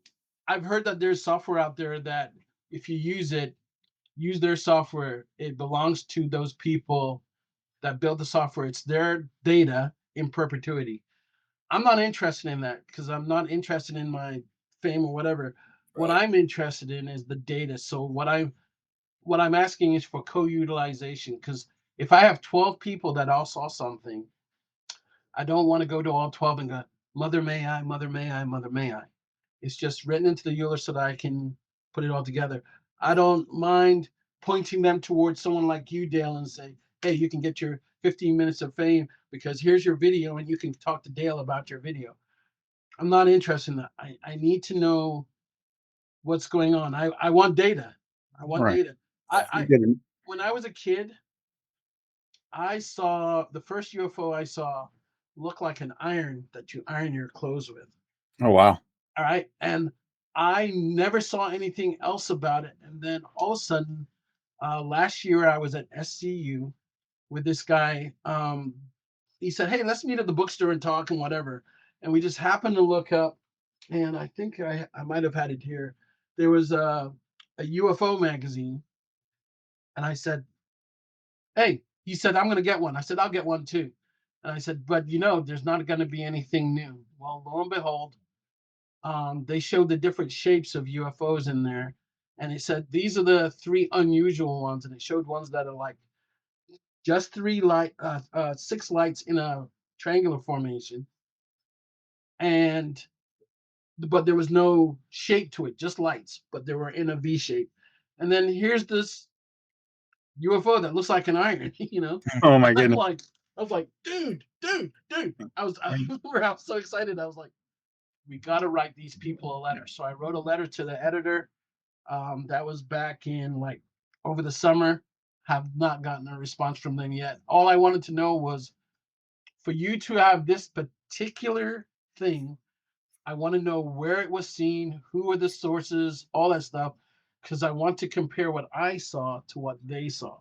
I've heard that there's software out there that if you use their software, it belongs to those people that build the software. It's their data in perpetuity. I'm not interested in that because I'm not interested in my fame or whatever. What I'm interested in is the data. So what I'm asking is for co-utilization, because if I have 12 people that all saw something, I don't want to go to all 12 and go, mother may I, mother may I, mother may I. It's just written into the EULA so that I can put it all together. I don't mind pointing them towards someone like you, Dale, and say, hey, you can get your 15 minutes of fame because here's your video and you can talk to Dale about your video. I'm not interested in that. I need to know what's going on. I want data. I want data. When I was a kid, I saw the first UFO I saw look like an iron that you iron your clothes with. Oh, wow. All right. And I never saw anything else about it. And then all of a sudden, last year I was at SCU with this guy. He said, hey, let's meet at the bookstore and talk and whatever. And we just happened to look up, and I think I might have had it here. There was a UFO magazine. And I said, hey, he said, I'm going to get one. I said, I'll get one too. And I said, but there's not going to be anything new. Well, lo and behold, they showed the different shapes of UFOs in there. And it said, these are the 3 unusual ones. And it showed ones that are like just 6 lights in a triangular formation. But there was no shape to it, just lights, but they were in a V shape. And then here's this UFO that looks like an iron, Oh my I goodness. was like, dude. I was so excited. I was like, we got to write these people a letter. So I wrote a letter to the editor. That was back in like over the summer. Have not gotten a response from them yet. All I wanted to know was for you to have this particular thing. I want to know where it was seen, who are the sources, all that stuff, because I want to compare what I saw to what they saw,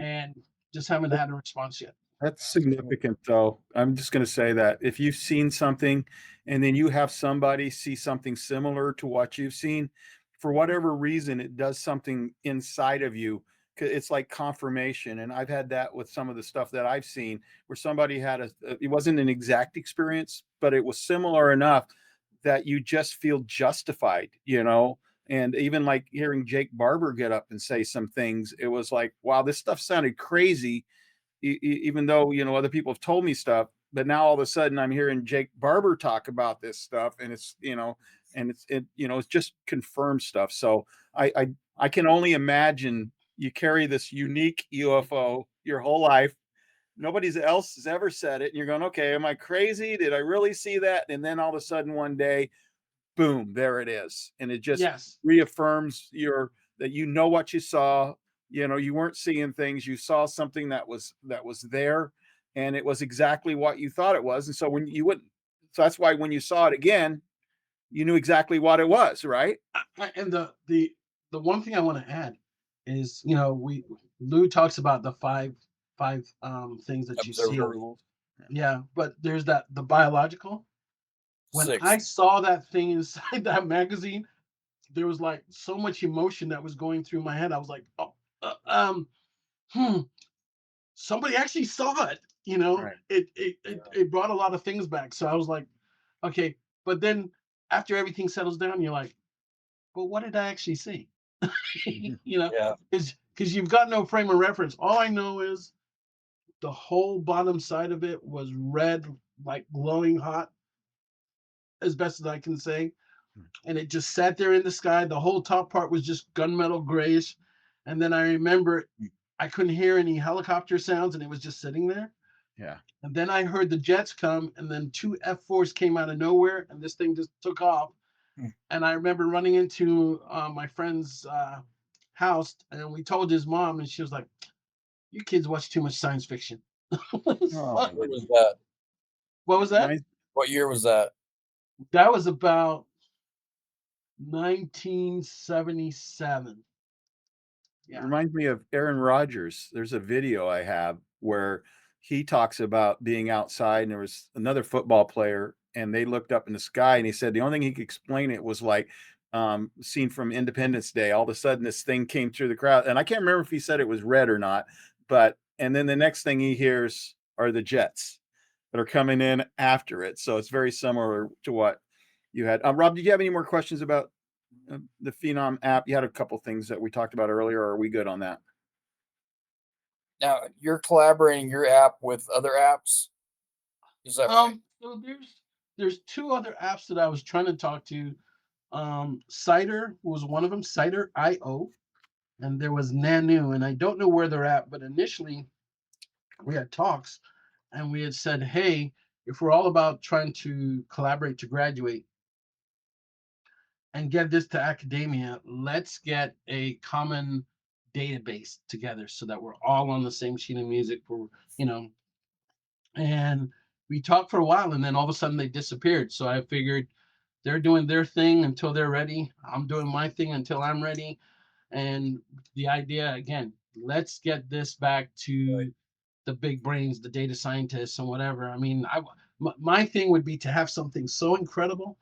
and just haven't had a response yet. That's significant, though. I'm just going to say that if you've seen something and then you have somebody see something similar to what you've seen, for whatever reason, it does something inside of you. It's like confirmation. And I've had that with some of the stuff that I've seen where somebody had it wasn't an exact experience, but it was similar enough that you just feel justified, And even like hearing Jake Barber get up and say some things, it was like, wow, this stuff sounded crazy. Even though other people have told me stuff, but now all of a sudden I'm hearing Jake Barber talk about this stuff, and it's it's just confirmed stuff. So I can only imagine you carry this unique UFO your whole life. Nobody else has ever said it, and you're going, okay, am I crazy? Did I really see that? And then all of a sudden one day, boom, there it is, and it just reaffirms that what you saw. You weren't seeing things. You saw something that was there, and it was exactly what you thought it was. And so so that's why when you saw it again, you knew exactly what it was, right? And the one thing I want to add is, Lou talks about the five things that you see. Observable. Yeah, but there's the biological. When 6. I saw that thing inside that magazine, there was like so much emotion that was going through my head. I was like, oh, somebody actually saw it. Right. It brought a lot of things back. So I was like, okay. But then after everything settles down, you're like, but what did I actually see? Yeah. Because you've got no frame of reference. All I know is the whole bottom side of it was red, like glowing hot, as best as I can say. And it just sat there in the sky. The whole top part was just gunmetal grayish. And then I remember I couldn't hear any helicopter sounds, and it was just sitting there. Yeah. And then I heard the jets come, and then 2 F4s came out of nowhere, and this thing just took off. And I remember running into my friend's house, and we told his mom, and she was like, "You kids watch too much science fiction." What was that? What was that? What year was that? That was about 1977. It reminds me of Aaron Rodgers. There's a video I have where he talks about being outside, and there was another football player, and they looked up in the sky, and he said the only thing he could explain it was like scene from Independence Day. All of a sudden, this thing came through the crowd, and I can't remember if he said it was red or not, and then the next thing he hears are the jets that are coming in after it. So it's very similar to what you had. Rob, did you have any more questions about the Phenom app? You had a couple things that we talked about earlier. Or are we good on that? Now you're collaborating your app with other apps. Is that right? So there's 2 other apps that I was trying to talk to. Cider was one of them, Cider.io, and there was Nanu, and I don't know where they're at, but initially we had talks, and we had said, hey, if we're all about trying to collaborate to graduate and get this to academia, let's get a common database together so that we're all on the same sheet of music and we talked for a while, and then all of a sudden they disappeared. So I figured they're doing their thing until they're ready. I'm doing my thing until I'm ready. And the idea, again, let's get this back to the big brains, the data scientists and whatever. I mean, my thing would be to have something so incredible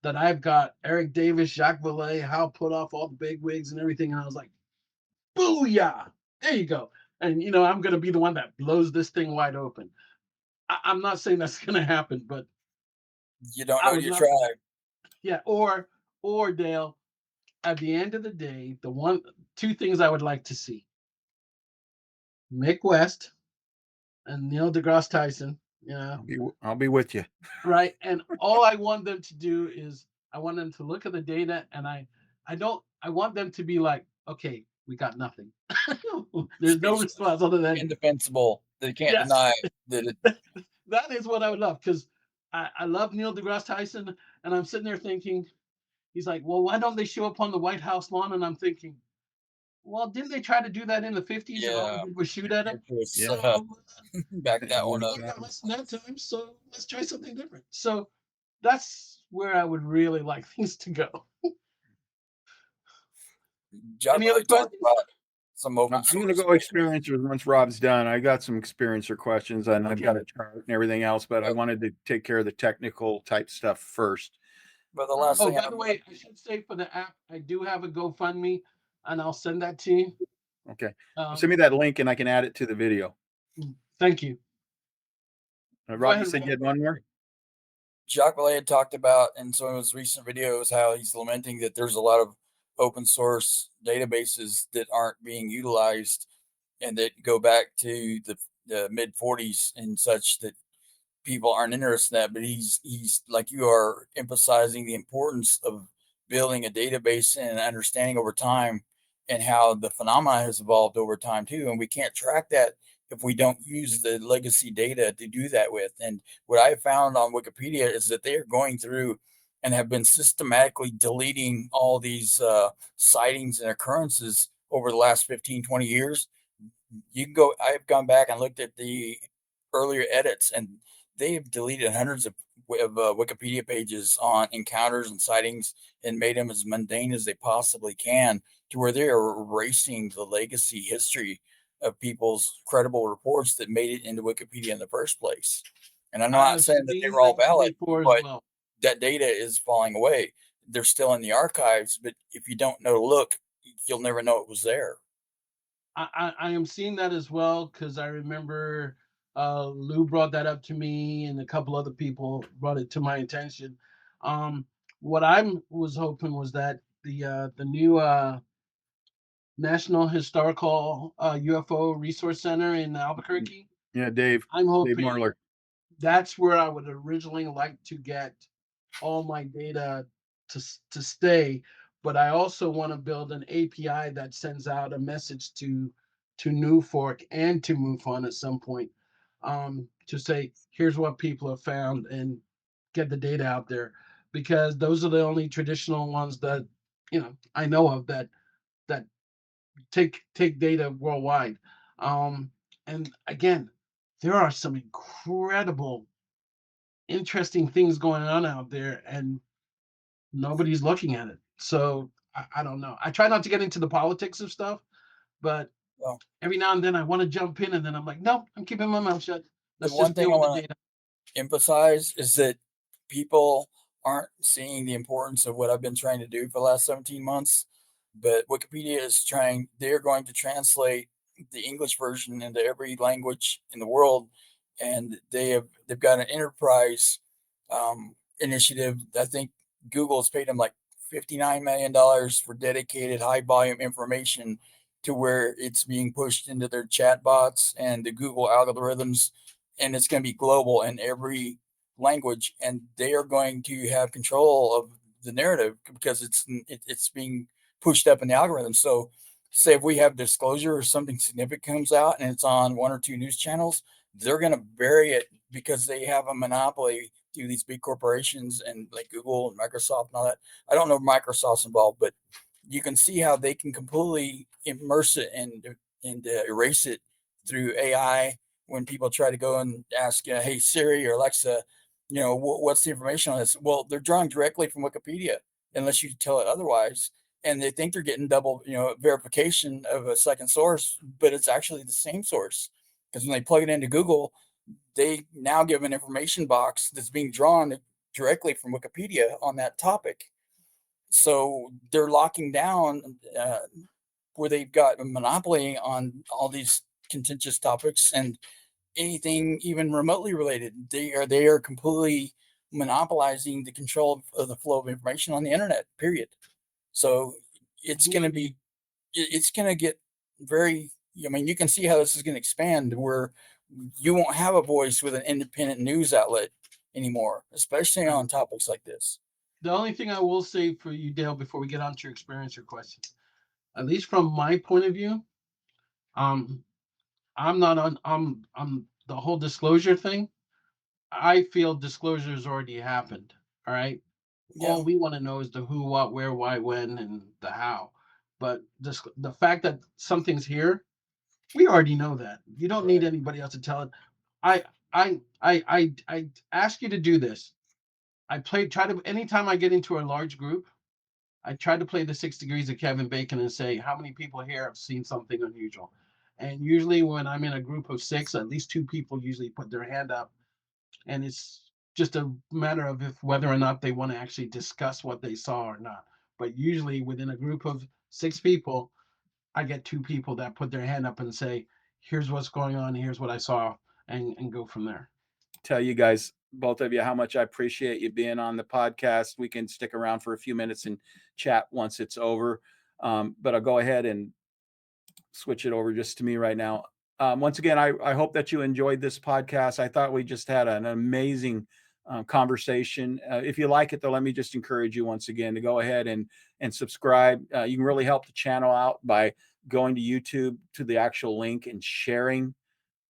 that I've got Eric Davis, Jacques Vallée, Hal Puthoff, all the big wigs and everything. And I was like, booyah, there you go. And, I'm going to be the one that blows this thing wide open. I'm not saying that's going to happen, but you don't know, you try. Yeah. Or Dale, at the end of the day, 2 things I would like to see: Mick West and Neil deGrasse Tyson. Yeah. I'll be with you. Right. And all I want them to do is I want them to look at the data, and I want them to be like, okay, we got nothing. There's no response other than indefensible. They can't deny that it. That is what I would love, because I love Neil deGrasse Tyson, and I'm sitting there thinking, he's like, well, why don't they show up on the White House lawn? And I'm thinking, well, didn't they try to do that in the 50s? Yeah. And all they did was shoot at it. Back that one up. Less than that time, so let's try something different. So that's where I would really like things to go. John, Any other questions? Some open I'm going to go experiencers once Rob's done. I got some experiencer questions, and I've got a chart and everything else, but I wanted to take care of the technical type stuff first. But the last thing, by the way, I should say for the app, I do have a GoFundMe, and I'll send that to you. Okay. Send me that link, and I can add it to the video. Thank you. Rob, you said you had one more? Jacques Vallée had talked about in some of his recent videos how he's lamenting that there's a lot of open source databases that aren't being utilized and that go back to the mid 40s and such, that people aren't interested in that. But he's like you are, emphasizing the importance of building a database and understanding over time, and how the phenomena has evolved over time too. And we can't track that if we don't use the legacy data to do that with. And what I found on Wikipedia is that they are going through and have been systematically deleting all these sightings and occurrences over the last 15, 20 years. You can go, I've gone back and looked at the earlier edits, and they have deleted hundreds of Wikipedia pages on encounters and sightings and made them as mundane as they possibly can, to where they are erasing the legacy history of people's credible reports that made it into Wikipedia in the first place. And I'm not I've saying that they seen were all that valid, before as but well. that data is falling away. They're still in the archives, but if you don't know to look, you'll never know it was there. I am seeing that as well, because I remember Lou brought that up to me, and a couple other people brought it to my attention. Um, what I was hoping was that the new National Historical UFO Resource Center in Albuquerque. Yeah, Dave. I'm Dave hoping Marler. that's where I would originally like to get all my data to stay, but I also want to build an API that sends out a message to New Fork and to MUFON at some point, to say here's what people have found and get the data out there, because those are the only traditional ones that I know of that take data worldwide. Um, and again, there are some incredible, interesting things going on out there, and nobody's looking at it. So I don't know. I try not to get into the politics of stuff, but Well, every now and then I want to jump in, and then I'm like, no, I'm keeping my mouth shut. the Let's one just thing deal I with the want data. to emphasize is that people aren't seeing the importance of what I've been trying to do for the last 17 months. But Wikipedia is trying, they're going to translate the English version into every language in the world. And they've got an enterprise initiative. I think Google has paid them like $59 million for dedicated high volume information, to where it's being pushed into their chat bots and the Google algorithms, and it's going to be global in every language, and they are going to have control of the narrative because it's being pushed up in the algorithm. So say if we have disclosure or something significant comes out and it's on one or two news channels, they're going to bury it because they have a monopoly through these big corporations and like Google and Microsoft and all that. I don't know if Microsoft's involved, but you can see how they can completely immerse it and erase it through AI. When people try to go and ask, hey Siri or Alexa, what's the information on this? Well, they're drawing directly from Wikipedia, unless you tell it otherwise, and they think they're getting double, verification of a second source, but it's actually the same source, because when they plug it into Google, they now give an information box that's being drawn directly from Wikipedia on that topic. So they're locking down where they've got a monopoly on all these contentious topics, and anything even remotely related. They are completely monopolizing the control of the flow of information on the internet, period. So it's going to be, it's going to get very, I mean, you can see how this is going to expand, where you won't have a voice with an independent news outlet anymore, especially on topics like this. The only thing I will say for you, Dale, before we get on to your experience or questions, at least from my point of view, um, I'm not on. I'm the whole disclosure thing. I feel disclosure has already happened. All right. Yeah. All we want to know is the who, what, where, why, when, and the how. But the fact that something's here, we already know that. You don't need anybody else to tell it. I ask you to do this. Try to, anytime I get into a large group, I try to play the 6 degrees of Kevin Bacon and say, how many people here have seen something unusual? And usually when I'm in a group of six, at least two people usually put their hand up, and it's just a matter of whether or not they want to actually discuss what they saw or not. But usually within a group of six people, I get two people that put their hand up and say, here's what's going on, here's what I saw, and go from there. Tell you guys, both of you, how much I appreciate you being on the podcast. We can stick around for a few minutes and chat once it's over. But I'll go ahead and switch it over just to me right now. Once again, I hope that you enjoyed this podcast. I thought we just had an amazing conversation. If you like it, though, let me just encourage you once again to go ahead and subscribe. You can really help the channel out by going to YouTube to the actual link and sharing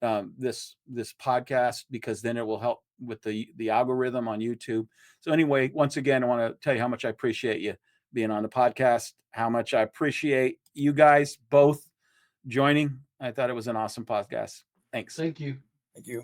this podcast, because then it will help with the algorithm on YouTube. So anyway, once again, I want to tell you how much I appreciate you being on the podcast, how much I appreciate you guys both joining. I thought it was an awesome podcast. Thanks. Thank you. Thank you.